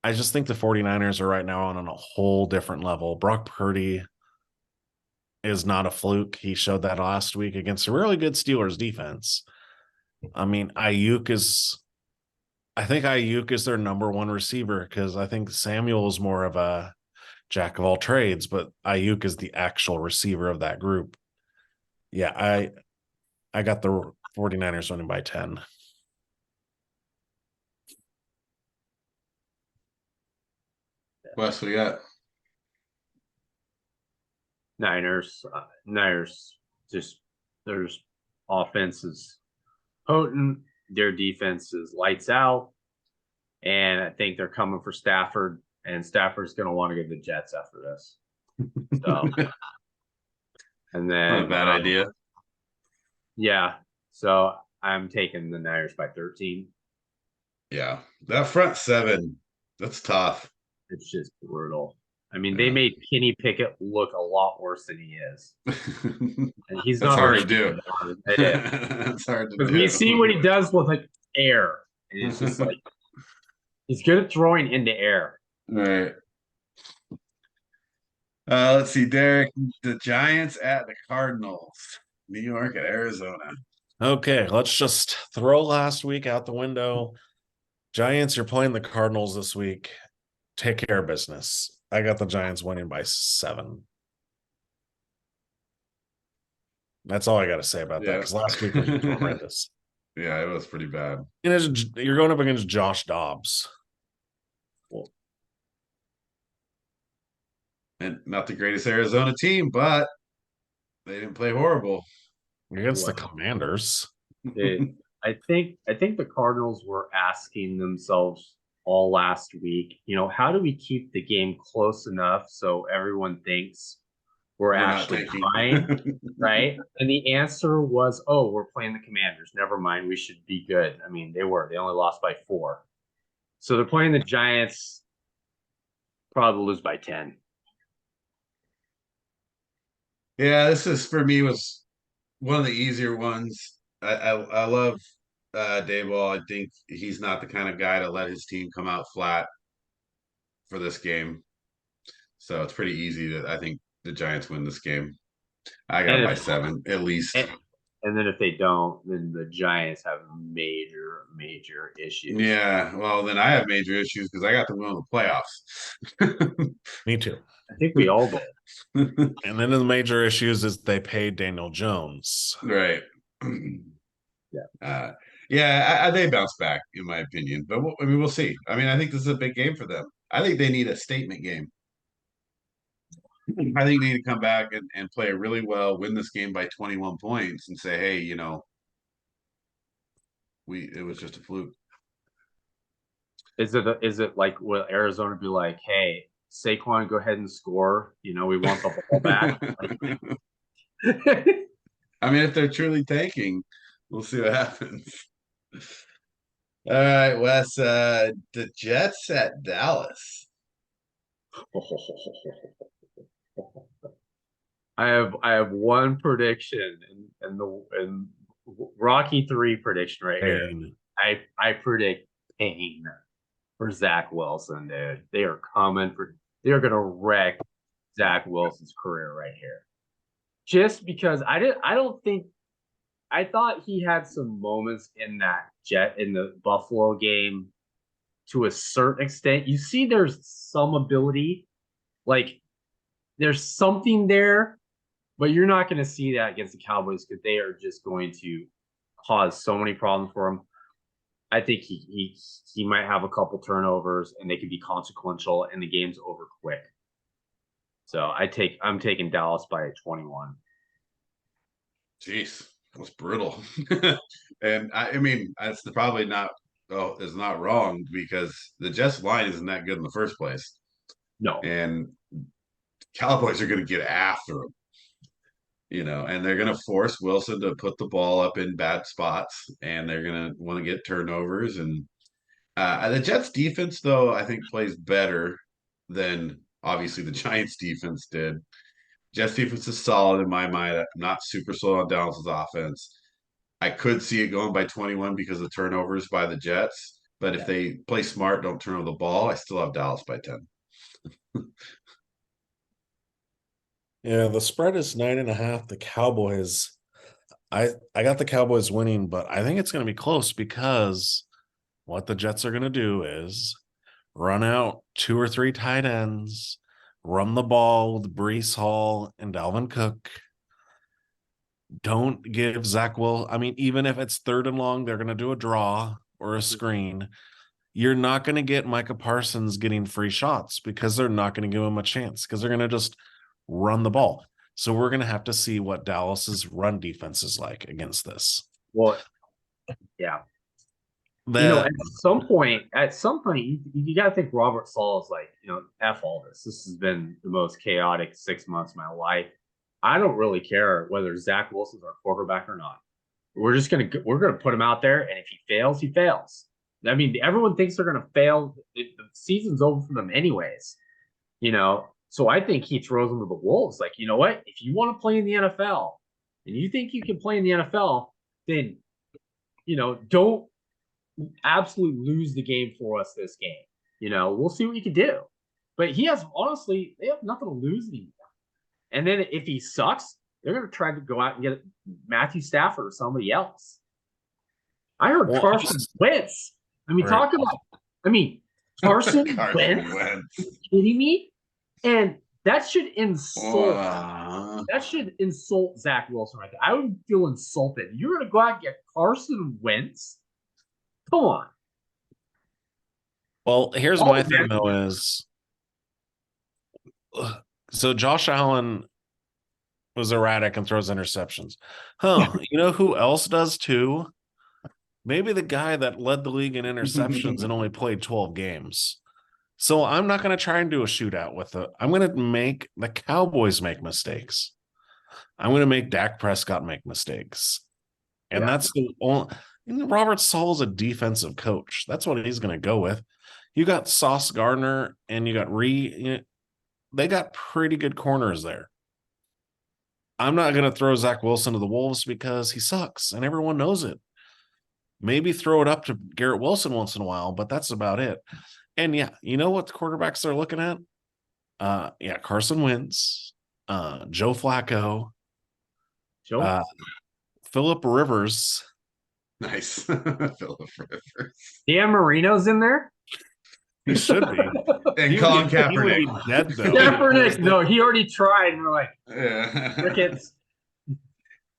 I just think the 49ers are right now on a whole different level. Brock Purdy is not a fluke. He showed that last week against a really good Steelers defense. I mean, I think Ayuk is their number one receiver because I think Samuel is more of a jack of all trades, but Ayuk is the actual receiver of that group. Yeah, I got the 49ers winning by 10. Wes, we got Niners. Niners. Just their offense is potent. Their defense is lights out, and I think they're coming for Stafford. And Stafford's going to want to go to the Jets after this. So, and then not a bad idea. Yeah. So I'm taking the Niners by 13. Yeah, that front seven, that's tough. It's just brutal. I mean, they made Kenny Pickett look a lot worse than he is. And he's That's not hard very to do. It is. That's hard to do. Because we see what he does with like air. And it's just like he's good at throwing into air. Right. Let's see, Derek. The Giants at the Cardinals. New York at Arizona. Okay, let's just throw last week out the window. Giants, you're playing the Cardinals this week. Take care of business. I got the Giants winning by 7. That's all I got to say about that because last week was horrendous. Yeah, it was pretty bad. And you're going up against Josh Dobbs. And not the greatest Arizona team, but they didn't play horrible against the Commanders. I think the Cardinals were asking themselves all last week, how do we keep the game close enough so everyone thinks we're actually trying, right? And the answer was, oh, we're playing the Commanders. Never mind, we should be good. I mean, they only lost by 4. So they're playing the Giants, probably lose by 10. Yeah, this is for me was one of the easier ones. I love Dayball. I think he's not the kind of guy to let his team come out flat for this game. So it's pretty easy that I think the Giants win this game. I got by 7 at least. And then if they don't, then the Giants have major issues. Yeah, well, then I have major issues because I got them going to the playoffs. Me too. I think we all did. And then the major issues is they paid Daniel Jones. Right. Yeah. They bounce back, in my opinion. But we'll see. I mean, I think this is a big game for them. I think they need a statement game. I think they need to come back and play really well, win this game by 21 points, and say, hey, it was just a fluke. Is it like, will Arizona be like, hey, Saquon, go ahead and score? We want the ball back. I mean, if they're truly tanking, we'll see what happens. All right, Wes, the Jets at Dallas. I have one prediction and Rocky 3 prediction right here. I predict pain for Zach Wilson, dude. They are gonna wreck Zach Wilson's career right here. Just because I don't think I thought he had some moments in the Buffalo game to a certain extent. You see, there's some ability, like there's something there, but you're not going to see that against the Cowboys because they are just going to cause so many problems for him. I think he might have a couple turnovers and they could be consequential and the game's over quick. So I'm taking Dallas by 21. Jeez, that's brutal. And I mean, that's probably not. Oh, it's not wrong because the Jets line isn't that good in the first place, No. and Cowboys are going to get after them. And they're going to force Wilson to put the ball up in bad spots, and they're going to want to get turnovers. And the Jets defense, though, I think plays better than obviously the Giants defense did. Jets defense is solid in my mind. I'm not super sold on Dallas's offense. I could see it going by 21 because of turnovers by the Jets. But if they play smart, don't turn over the ball, I still have Dallas by 10. Yeah, the spread is 9.5. The Cowboys, I got the Cowboys winning, but I think it's going to be close because what the Jets are going to do is run out 2 or 3 tight ends, run the ball with Brees Hall and Dalvin Cook. Don't give Zach Will. I mean, even if it's 3rd and long, they're going to do a draw or a screen. You're not going to get Micah Parsons getting free shots because they're not going to give him a chance because they're going to just run the ball. So we're going to have to see what Dallas's run defense is like against this. Well, yeah. At some point, you got to think Robert Saul is like, F all this. This has been the most chaotic 6 months of my life. I don't really care whether Zach Wilson's our quarterback or not. We're gonna put him out there, and if he fails, he fails. I mean, everyone thinks they're gonna fail. The season's over for them anyways. So I think he throws them to the wolves. Like, you know what? If you want to play in the NFL and you think you can play in the NFL, then don't absolutely lose the game for us this game. We'll see what you can do. But they have nothing to lose anymore. And then if he sucks, they're going to try to go out and get Matthew Stafford or somebody else. I heard Carson Wentz. I mean, Carson Wentz. Are you kidding me? And that should insult. That should insult Zach Wilson right there. I would feel insulted. You're going to go out and get Carson Wentz? Come on. Well, here's my thing though is, so Josh Allen was erratic and throws interceptions. You know who else does too? Maybe the guy that led the league in interceptions and only played 12 games. So I'm not going to try and do a shootout with it. I'm going to make the Cowboys make mistakes. I'm going to make Dak Prescott make mistakes. And that's the only. Robert Saul's a defensive coach. That's what he's going to go with. You got Sauce Gardner and you got they got pretty good corners there. I'm not going to throw Zach Wilson to the wolves because he sucks and everyone knows it. Maybe throw it up to Garrett Wilson once in a while, but that's about it. And yeah, you know what the quarterbacks they're looking at? Carson Wentz, Joe Flacco, Phillip Rivers. Nice. Phillip Rivers. Dan Marino's in there? He should be. And Colin Kaepernick. He would be dead, though. Kaepernick, no, he already tried. And we're like, crickets.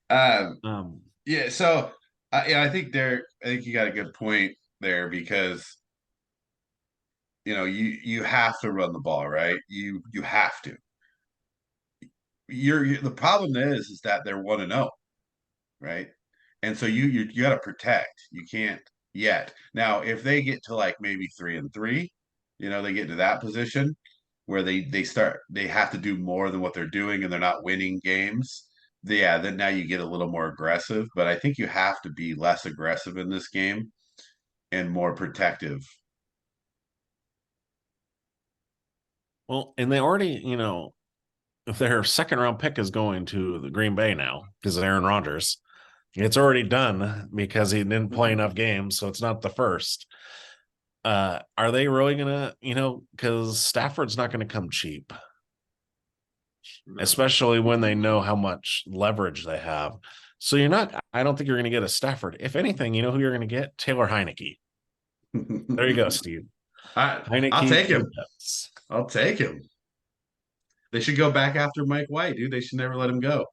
Yeah, so I think you got a good point there because you have to run the ball, right? You have to. The problem is that they're 1-0, right? And so you got to protect. You can't yet. Now, if they get to like maybe 3-3, they get to that position where they have to do more than what they're doing and they're not winning games. Then now you get a little more aggressive, but I think you have to be less aggressive in this game and more protective. Well, and they already, if their 2nd round pick is going to the Green Bay now because of Aaron Rodgers, it's already done because he didn't play enough games, so it's not the first. Are they really gonna, because Stafford's not going to come cheap. especially when they know how much leverage they have. So I don't think you're going to get a Stafford. If anything, you know who you're going to get? Taylor Heineke. There you go, Steve. I'll take him. I'll take him. They should go back after Mike White, dude. They should never let him go.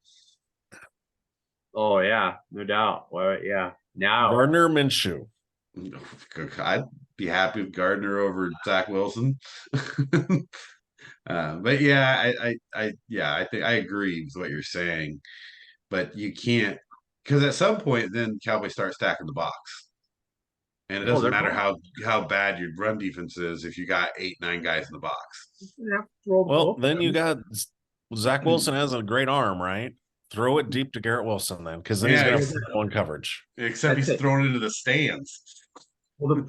Oh yeah, no doubt. Well, yeah. Now Gardner Minshew. I'd be happy with Gardner over Zach Wilson. But yeah, I think I agree with what you're saying. But you can't, because at some point then Cowboys start stacking the box. And it doesn't matter how bad your run defense is if you got 8-9 guys in the box. Well, then you got Zach Wilson has a great arm, right? Throw it deep to Garrett Wilson then, because then he's got one coverage. Except he's thrown into the stands. Well, the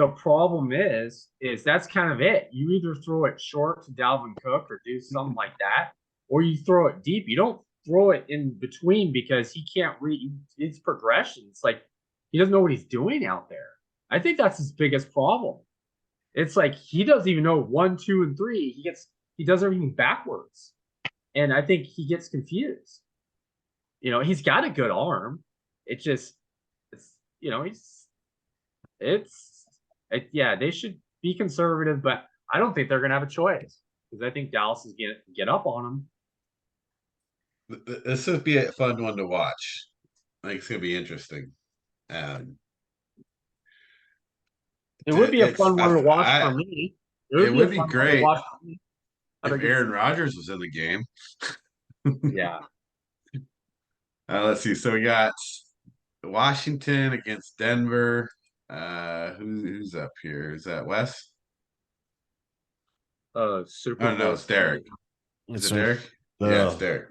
problem is that's kind of it. You either throw it short to Dalvin Cook or do something like that, or you throw it deep. You don't throw it in between because he can't read. It's progression. It's like he doesn't know what he's doing out there. I think that's his biggest problem. It's like he doesn't even know 1, 2, and 3. He does everything backwards, and I think he gets confused. He's got a good arm. They should be conservative, but I don't think they're going to have a choice because I think Dallas is going to get up on them. This would be a fun one to watch. I think it's going to be interesting. It would be a fun one to watch for me. It would be great if Aaron Rodgers was in the game. Yeah. Let's see. So we got Washington against Denver. Who's up here? Is that Wes? Super Bowl. No, it's Derek. Is it Derek? Yeah, it's Derek.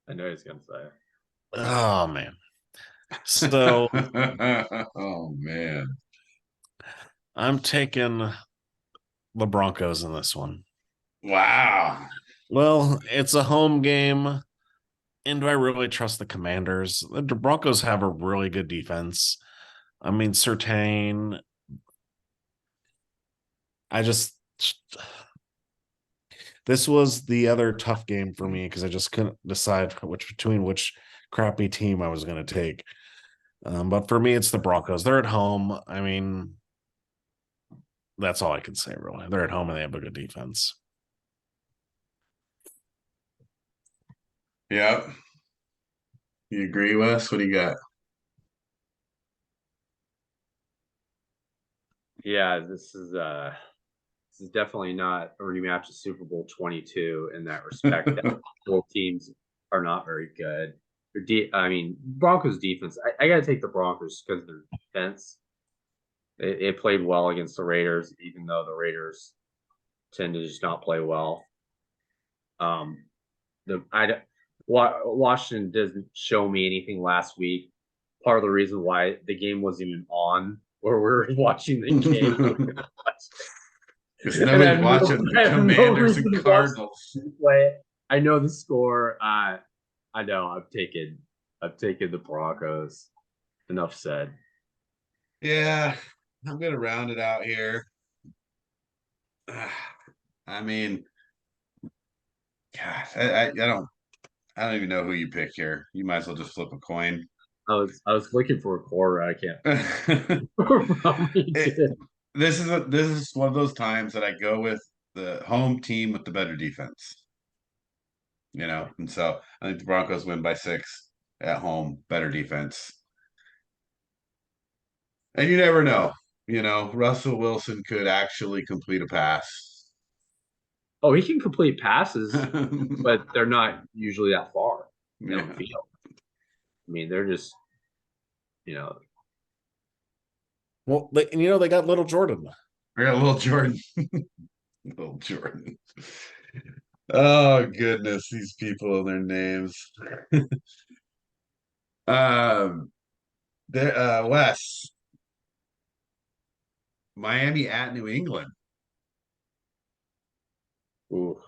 I know he's gonna say it. Oh man. So oh man. I'm taking the Broncos in this one. Wow. Well, it's a home game. And do I really trust the Commanders? The Broncos have a really good defense. I mean, Surtain. This was the other tough game for me because I just couldn't decide which crappy team I was going to take. But for me, it's the Broncos. They're at home. I mean, that's all I can say, really. They're at home and they have a good defense. Yep. You agree, Wes? What do you got? Yeah, this is definitely not a rematch of Super Bowl 22 in that respect. That both teams are not very good. Broncos defense. I got to take the Broncos because of their defense. It played well against the Raiders, even though the Raiders tend to just not play well. Washington doesn't show me anything last week. Part of the reason why the game wasn't even on where we were watching the game. Because nobody's watching the Commanders and Cardinals. I know the score. I know. I've taken the Broncos. Enough said. Yeah, I'm gonna round it out here. I mean, gosh, I don't even know who you pick here. You might as well just flip a coin. I was looking for a quarter. I can't. This is one of those times that I go with the home team with the better defense. And so I think the Broncos win by 6 at home, better defense. And you never know. Russell Wilson could actually complete a pass. Oh, he can complete passes, but they're not usually that far downfield. I mean, they're just, Well, they got little Jordan. I got little Jordan. Little Jordan. Oh goodness, these people and their names. Wes. Miami at New England. Ooh.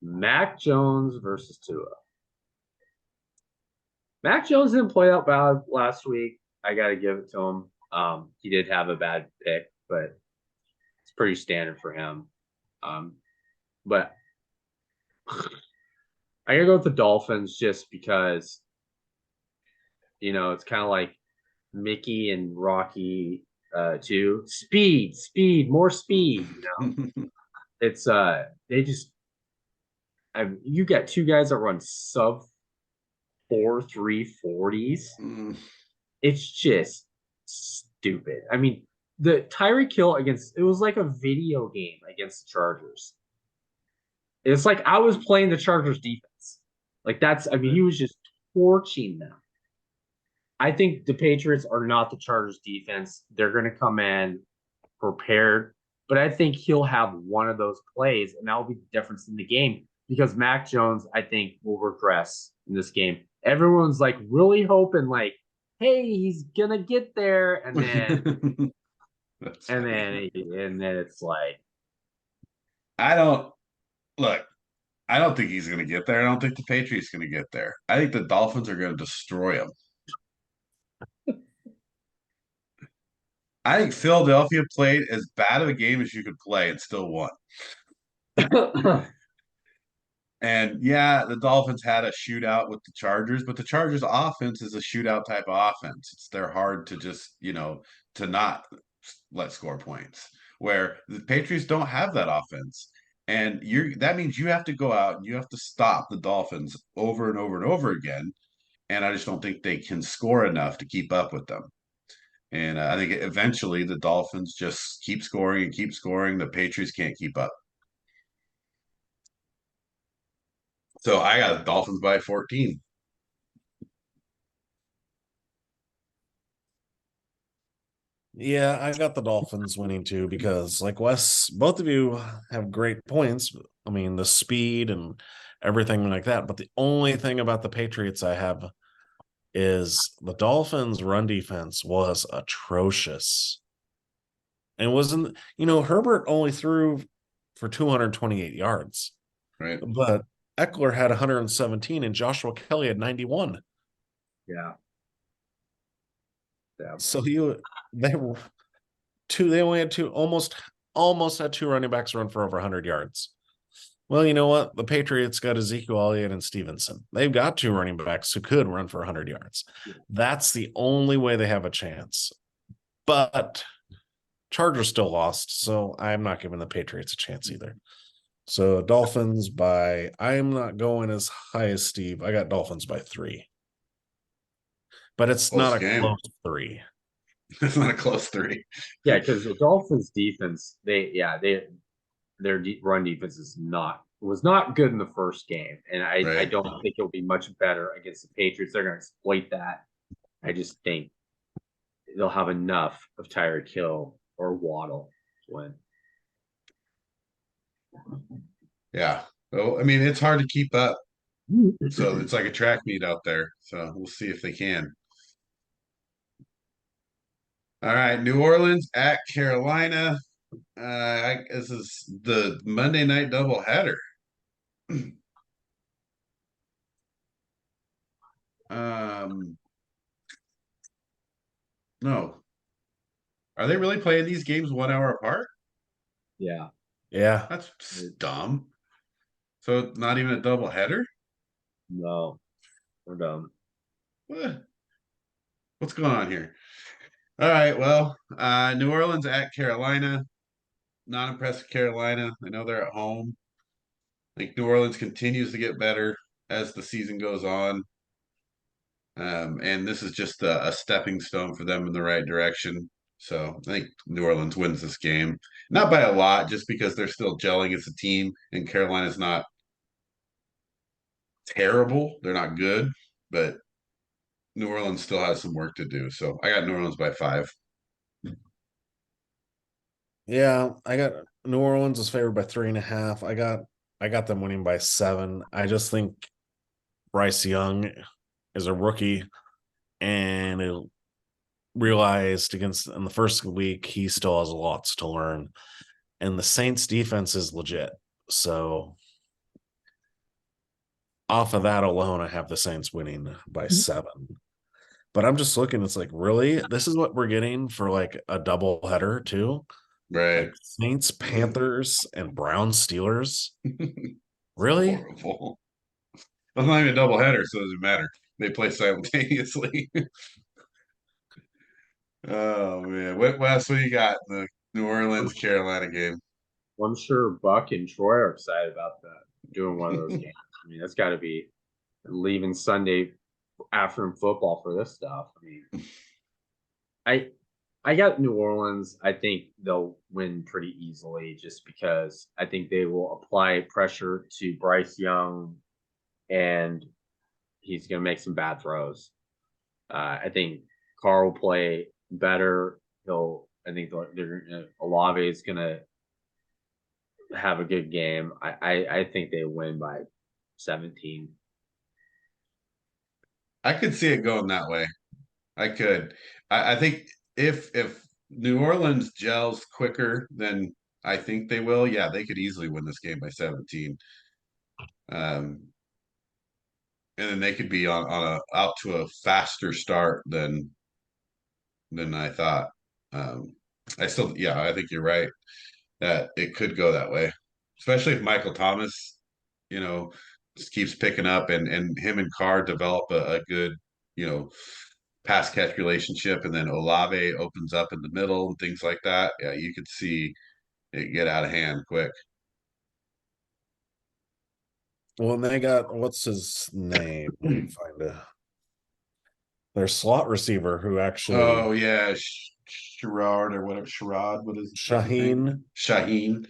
Mac Jones versus Tua. Mac Jones didn't play out bad last week. I got to give it to him. He did have a bad pick, but it's pretty standard for him. But I gotta go with the Dolphins just because, it's kind of like Mickey and Rocky too. Speed, more speed. It's they just you got two guys that run sub 4.3 40s. It's just stupid. I mean, the Tyreek Hill it was like a video game against the Chargers. It's like I was playing the Chargers defense. He was just torching them. I think the Patriots are not the Chargers defense. They're going to come in prepared, but I think he'll have one of those plays, and that will be the difference in the game because Mac Jones, I think, will regress in this game. Everyone's like really hoping, like, hey, he's gonna get there, and then and then it's like, I don't think he's going to get there. I don't think the Patriots going to get there. I think the Dolphins are going to destroy him. I think Philadelphia played as bad of a game as you could play and still won. And yeah, the Dolphins had a shootout with the Chargers, but the Chargers offense is a shootout type of offense. They're hard to just, to not let score points. Where the Patriots don't have that offense. And that means you have to go out and you have to stop the Dolphins over and over and over again. And I just don't think they can score enough to keep up with them. And I think eventually the Dolphins just keep scoring and keep scoring. The Patriots can't keep up. So I got the Dolphins by 14. Yeah, I got the Dolphins winning too because, like Wes, both of you have great points. I mean, the speed and everything like that. But the only thing about the Patriots I have is the Dolphins' run defense was atrocious. And wasn't, Herbert only threw for 228 yards. Right. But Eckler had 117 and Joshua Kelly had 91. Yeah. So they only had almost had two running backs run for over 100 yards. Well, you know what? The Patriots got Ezekiel Elliott and Stevenson. They've got two running backs who could run for 100 yards. That's the only way they have a chance. But Chargers still lost, so I'm not giving the Patriots a chance either. So Dolphins I am not going as high as Steve. I got Dolphins by 3. But it's not a close 3. It's not a close 3. Yeah, because the Dolphins defense, their run defense was not good in the first game, and I don't think it'll be much better against the Patriots. They're going to exploit that. I just think they'll have enough of Tyreek Hill or Waddle to win. Yeah. Well, I mean, it's hard to keep up. So it's like a track meet out there. So we'll see if they can. All right, New Orleans at Carolina. This is the Monday night doubleheader. No. Are they really playing these games 1 hour apart? Yeah. Yeah. That's dumb. So not even a doubleheader? No. We're dumb. What's going on here? All right, well, New Orleans at Carolina. Not impressed with Carolina. I know they're at home. I think New Orleans continues to get better as the season goes on. And this is just a stepping stone for them in the right direction. So I think New Orleans wins this game. Not by a lot, just because they're still gelling as a team, and Carolina's not terrible. They're not good, but New Orleans still has some work to do. So I got New Orleans by 5. Yeah, I got New Orleans is favored by 3.5. I got them winning by 7. I just think Bryce Young is a rookie and it realized in the first week he still has lots to learn. And the Saints defense is legit. So off of that alone, I have the Saints winning by 7. But I'm just looking, it's like, really? This is what we're getting for like a double header too? Right. Like Saints, Panthers, and Browns, Steelers. So Really? horrible. It's not even a double header, so it doesn't matter. They play simultaneously. Oh man. What else do you got in the New Orleans Carolina game? Well, I'm sure Buck and Troy are excited about that, doing one of those games. I mean, that's got to be leaving Sunday afternoon football for this stuff. I mean, I I got New Orleans. I think they'll win pretty easily just because I think they will apply pressure to Bryce Young and he's going to make some bad throws. I think Carr will play better. I think Olave is going to have a good game. I think they win by 17. I could see it going that way. I could. I think if New Orleans gels quicker than I think they will, yeah, they could easily win this game by 17. And then they could be on a out to a faster start than I thought. I still, yeah, I think you're right that it could go that way, especially if Michael Thomas, you know, just keeps picking up and him and Carr develop a good, you know, pass catch relationship, and then Olave opens up in the middle and things like that. Yeah, you could see it get out of hand quick. Well, and they got, what's his name? Let me find their slot receiver who actually Oh yeah, Sherrod or whatever. Sherrod, what's his name? Shaheen.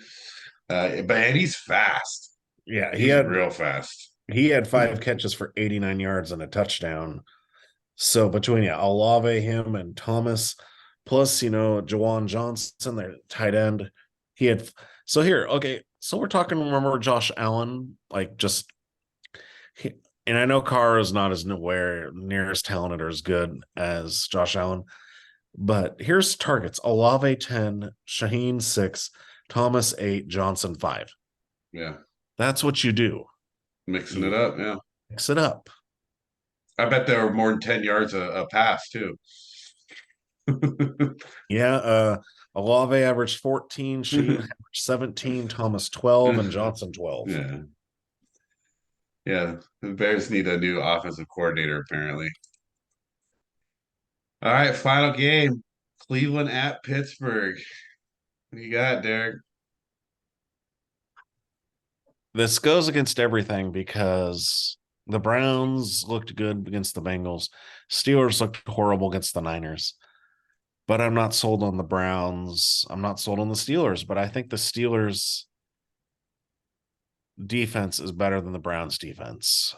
Shaheen. But he's fast. Yeah, He's real fast. he had 5 catches for 89 yards and a touchdown. So between Olave, him, and Thomas, plus Jawan Johnson, their tight end, he had. So here, okay, so we're talking. Remember Josh Allen, like just, and I know Carr is not as near as talented or as good as Josh Allen, but here's targets: Olave 10, Shaheen 6, Thomas 8, Johnson 5. Yeah, That's what you do. mixing it up. Yeah, Mix it up. I bet there were more than 10 yards a pass too. Yeah, Olave averaged 14, Sheen averaged 17, Thomas 12, and Johnson 12. Yeah. Yeah. The Bears need a new offensive coordinator, apparently. All right, final game. Cleveland at Pittsburgh. What do you got, Derek? This goes against everything because the Browns looked good against the Bengals. Steelers looked horrible against the Niners. But I'm not sold on the Browns. I'm not sold on the Steelers, but I think the Steelers defense is better than the Browns defense.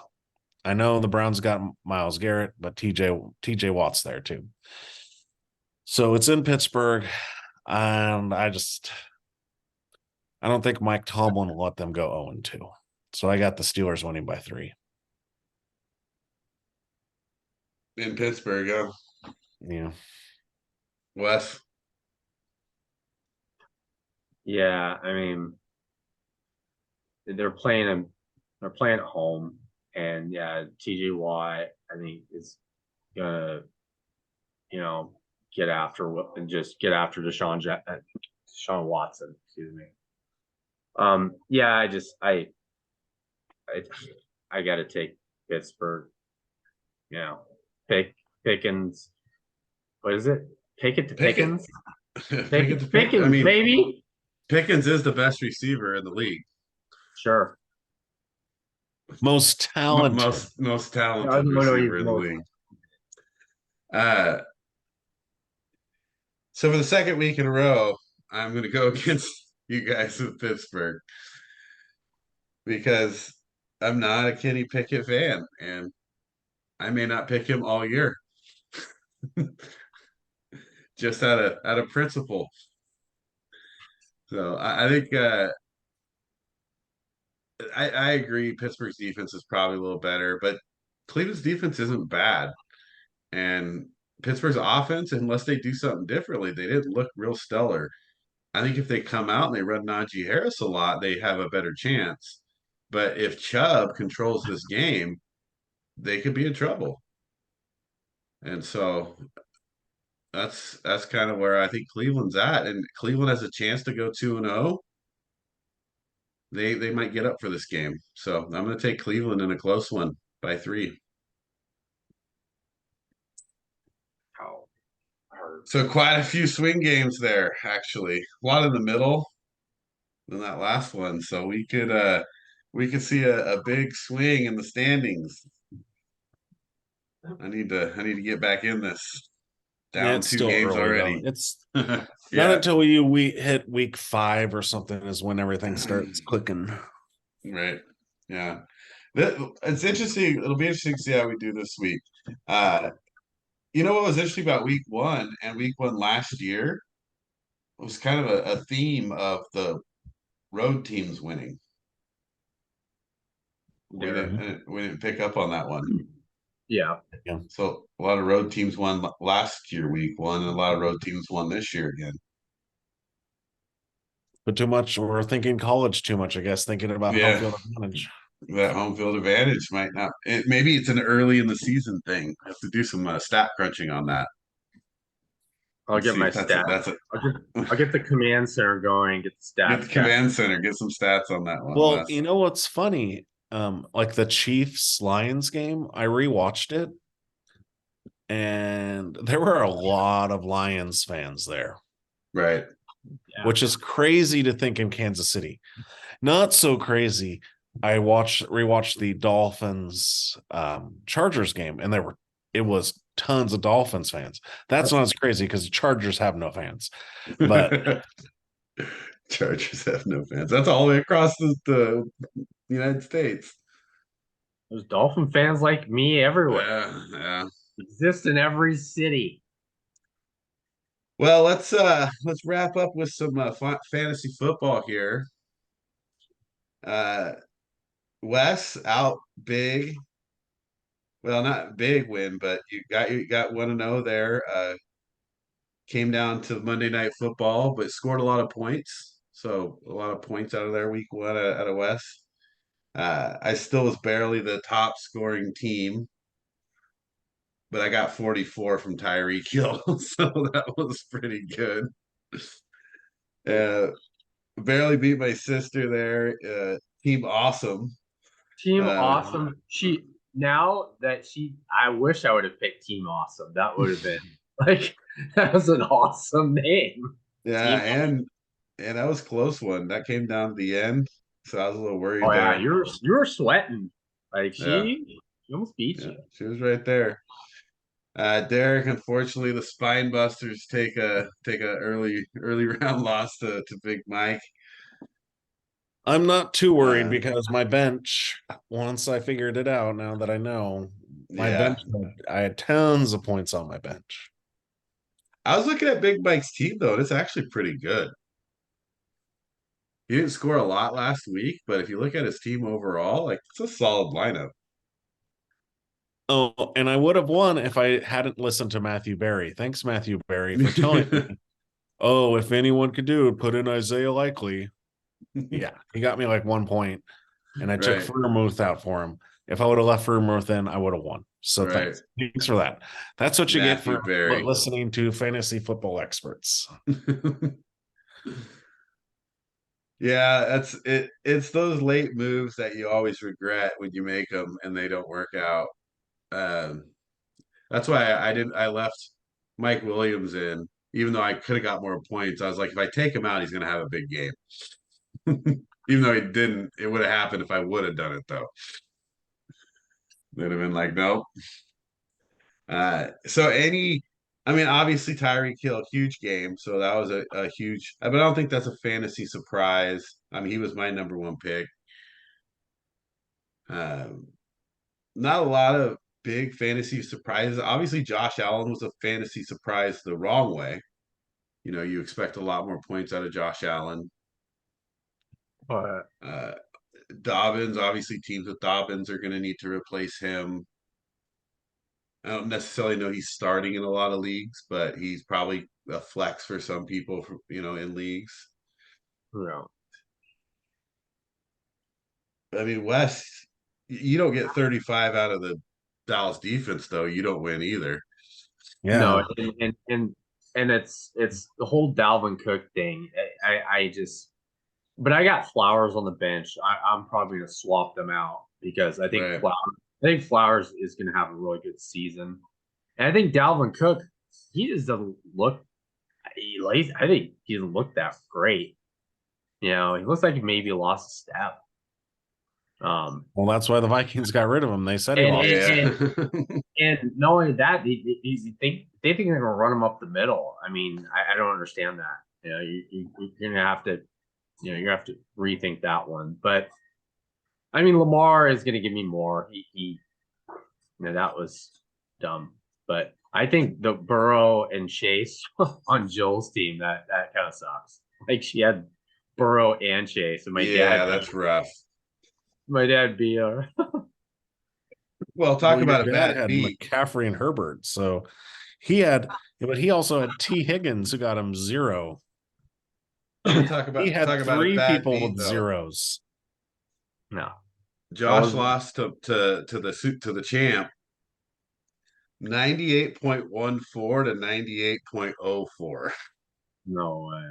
I know the Browns got Myles Garrett, but TJ Watt's there too. So it's in Pittsburgh, and I don't think Mike Tomlin will let them go 0-2. So I got the Steelers winning by 3. In Pittsburgh, yeah. Yeah. Wes. Yeah, I mean, they're playing at home, and yeah, TJ Watt, I think is gonna, get after Deshaun Watson. Excuse me. Yeah, I got to take Pittsburgh. Pickens. What is it? Pickett to Pickett. Pickens. Pickett to Pickens, I mean, baby. Pickens is the best receiver in the league. Sure. Most talented. Most talented receiver in the league. So for the second week in a row, I'm going to go against you guys with Pittsburgh because I'm not a Kenny Pickett fan, and I may not pick him all year, just out of principle. So I think I agree. Pittsburgh's defense is probably a little better, but Cleveland's defense isn't bad, and Pittsburgh's offense, unless they do something differently, they didn't look real stellar. I think if they come out and they run Najee Harris a lot, they have a better chance. But if Chubb controls this game, they could be in trouble. And so that's kind of where I think Cleveland's at. And Cleveland has a chance to go 2-0. They might get up for this game. So I'm going to take Cleveland in a close one by 3. How hard. So quite a few swing games there, actually. A lot in the middle than that last one. So we could see a big swing in the standings. I need to get back in this. Yeah, Down it's 2 still games early though. already. It's not Yeah, until we hit week 5 or something is when everything starts clicking. right. Yeah. It's interesting. It'll be interesting to see how we do this week. What was interesting about week 1 and week 1 last year was kind of a theme of the road teams winning. We didn't pick up on that one. Yeah. Yeah. So a lot of road teams won last year, week 1, and a lot of road teams won this year again. But too much, we're thinking college too much, I guess, thinking about home Yeah, field advantage. that home field advantage might not. Maybe it's an early in the season thing. I have to do some stat crunching on that. I'll get See my if that's a, stats. that's a I'll get the command center going, get the get stats. the command center, get some stats on that one, Well, Wes. you know what's funny? Like the Chiefs Lions game, I rewatched it, and there were a lot of Lions fans there, Right. Yeah. which is crazy to think in Kansas City. Not so crazy. I rewatched the Dolphins Chargers game, and it was tons of Dolphins fans. That's not as crazy because the Chargers have no fans. But Chargers have no fans. That's all the way across the United States. There's Dolphin fans like me everywhere. Yeah. Exist in every city. Well, let's wrap up with some fantasy football here. Wes out big. Well, not big win, but you got 1-0 there. Came down to Monday Night Football, but scored a lot of points. So a lot of points out of there week 1 out of Wes. I still was barely the top scoring team, but I got 44 from Tyreek Hill, so that was pretty good. Uh, barely beat my sister there. Team Awesome. Team Awesome. I wish I would have picked Team Awesome. That would have been like that was an awesome name. Yeah, Team and that was a close one. That came down to the end, so I was a little worried Oh yeah, there. you were sweating. Like Yeah. she almost beat Yeah, you. she was right there. Derek, unfortunately, the Spine Busters take a early round loss to Big Mike. I'm not too worried because my bench, once I figured it out, now that I know, my Yeah. bench, I had tons of points on my bench. I was looking at Big Mike's team though, and it's actually pretty good. He didn't score a lot last week, but if you look at his team overall, like it's a solid lineup. Oh, and I would have won if I hadn't listened to Matthew Berry. Thanks, Matthew Berry, for telling me, oh, if anyone could do it, put in Isaiah Likely. Yeah, he got me like 1 point, and I took Right. Freiermuth out for him. If I would have left Freiermuth in, I would have won. So Right. thanks for that. That's what you Matthew get for Berry. listening to fantasy football experts. Yeah, that's it. It's those late moves that you always regret when you make them and they don't work out. Um, that's why I left Mike Williams in, even though I could have got more points. I was like, if I take him out, he's going to have a big game. Even though he didn't, it would have happened if I would have done it though. They'd have been like, nope. Obviously Tyreek Hill, huge game. So that was a huge, but I don't think that's a fantasy surprise. I mean, he was my number 1 pick. Um, Not a lot of big fantasy surprises. Obviously, Josh Allen was a fantasy surprise the wrong way. You expect a lot more points out of Josh Allen. But Dobbins, obviously, teams with Dobbins are going to need to replace him. I don't necessarily know he's starting in a lot of leagues, but he's probably a flex for some people, in leagues. no. I mean, West, you don't get 35 out of the Dallas defense, though. You don't win either. Yeah. No, and it's the whole Dalvin Cook thing. I just, but I got Flowers on the bench. I'm probably gonna swap them out because Right. I think Flowers is gonna have a really good season, and I think Dalvin Cook, he just doesn't look. I think he doesn't look that great. You know, he looks like he maybe lost a step. Well, that's why the Vikings got rid of him. They said he And lost. Yeah. and not only that, they think they're gonna run him up the middle. I mean, I don't understand that. You know, you're gonna have to, you know, you have to rethink that one. But I mean, Lamar is gonna give me more. You know, that was dumb. But I think the Burrow and Chase on Joel's team, that kind of sucks. Like she had Burrow and Chase, and Yeah, that's rough. my dad beat her. Well, talk Well, your about a dad bad had beat. McCaffrey and Herbert, so he had, but he also had T. Higgins who got him 0. Talk He about had a 3 bad people beat with though. zeros. No, Josh was- lost to the champ 98.14 to 98.04. no way.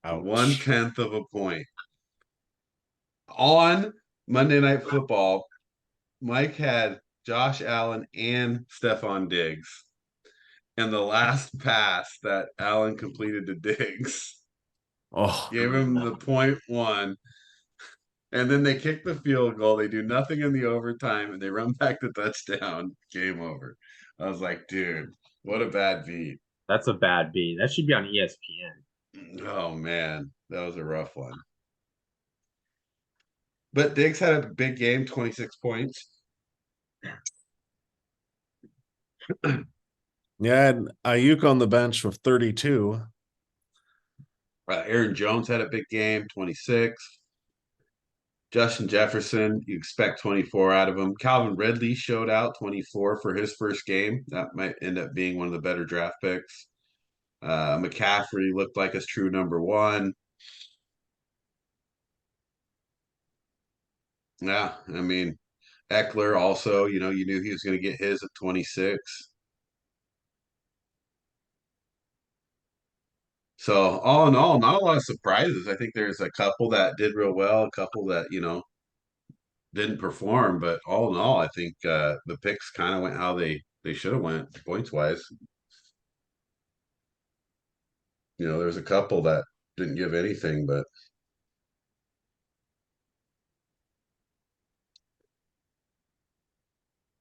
Ouch. 1/10 of a point. On Monday Night Football, Mike had Josh Allen and Stephon Diggs. And the last pass that Allen completed to Diggs Oh, gave him the .1. And then they kick the field goal. They do nothing in the overtime, and they run back the touchdown. Game over. I was like, dude, what a bad beat. That's a bad beat. That should be on ESPN. Oh man, that was a rough one. But Diggs had a big game, 26 points. yeah, and Ayuk on the bench with 32. Aaron Jones had a big game, 26. Justin Jefferson, you expect 24 out of him. Calvin Ridley showed out 24 for his first game. That might end up being one of the better draft picks. McCaffrey looked like his true number one. Yeah, I mean, Eckler also, you knew he was going to get his at 26. So all in all, not a lot of surprises. I think there's a couple that did real well, a couple that, didn't perform, but all in all, I think the picks kind of went how they should have went points wise. There's a couple that didn't give anything, but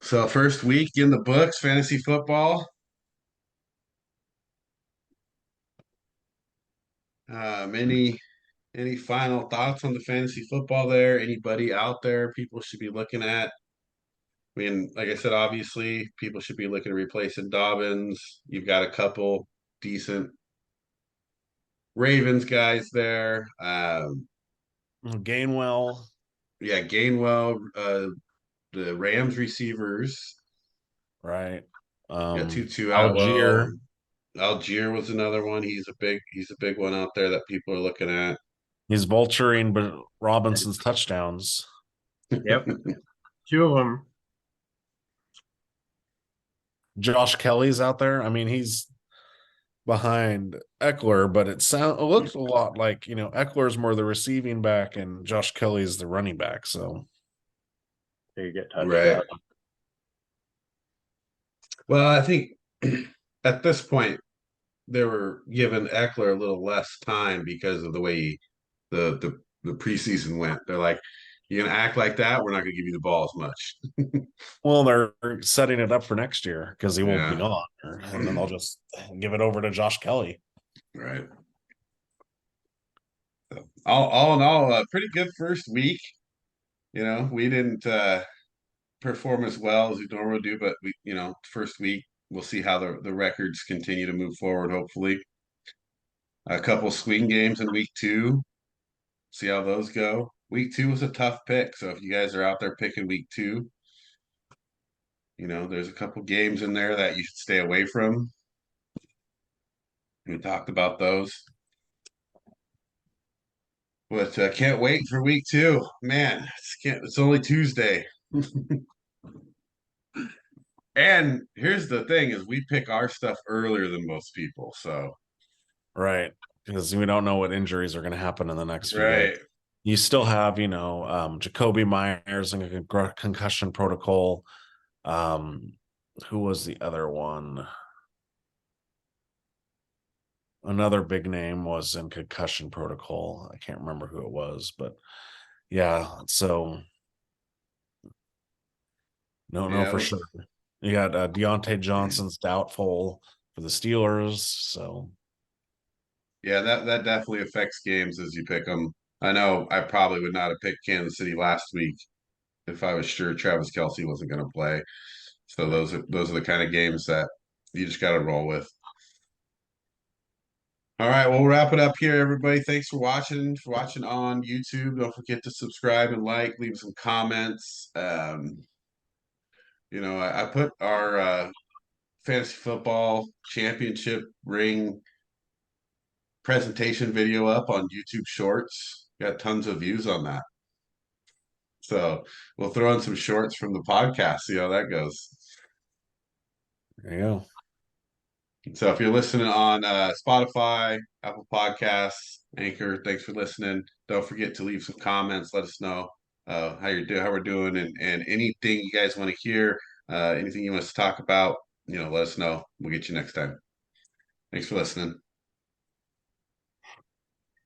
so first week in the books, fantasy football. Any final thoughts on the fantasy football there? Anybody out there people should be looking at? I mean, like I said, obviously people should be looking to replace Dobbins. You've got a couple decent Ravens guys there. Gainwell. Yeah, Gainwell, the Rams receivers. Right. Got Tutu Atwell. Algier. Algier was another one. He's a big one out there that people are looking at. He's vulturing, but Robinson's touchdowns. Yep, 2 of them. Josh Kelly's out there. I mean, he's behind Eckler, but it looks a lot like, Eckler's more the receiving back and Josh Kelly's the running back. So You get touched Right. up. Well, I think at this point they were giving Eckler a little less time because of the way the preseason went. They're like, you're gonna act like that, we're not gonna give you the ball as much. well, they're setting it up for next year because he won't be Yeah. gone, and then they'll just give it over to Josh Kelly. Right. So, all in all, a pretty good first week. We didn't perform as well as we normally do, but first week we'll see how the records continue to move forward. Hopefully, a couple swing games in week 2. See how those go. Week 2 was a tough pick, so if you guys are out there picking week 2, there's a couple games in there that you should stay away from. We talked about those. But can't wait for week 2. Man, it's only Tuesday. And here's the thing: is we pick our stuff earlier than most people. So Right. Because we don't know what injuries are going to happen in the next few days. right, You still have, Jacoby Myers in a concussion protocol. Who was the other one? Another big name was in concussion protocol. I can't remember who it was, but yeah. So don't know yeah, for sure. You got Deontay Johnson's doubtful for the Steelers. So yeah. That definitely affects games as you pick them. I know I probably would not have picked Kansas City last week if I was sure Travis Kelce wasn't going to play. So those are the kind of games that you just got to roll with. All right, we'll wrap it up here, everybody. Thanks for watching on YouTube. Don't forget to subscribe and like, leave some comments. I put our fantasy football championship ring presentation video up on YouTube Shorts. Got tons of views on that. So we'll throw in some shorts from the podcast, see how that goes. there you go. So if you're listening on Spotify, Apple Podcasts, Anchor, thanks for listening. Don't forget to leave some comments. Let us know how we're doing, and anything you guys want to hear, anything you want us to talk about, let us know. We'll get you next time. Thanks for listening.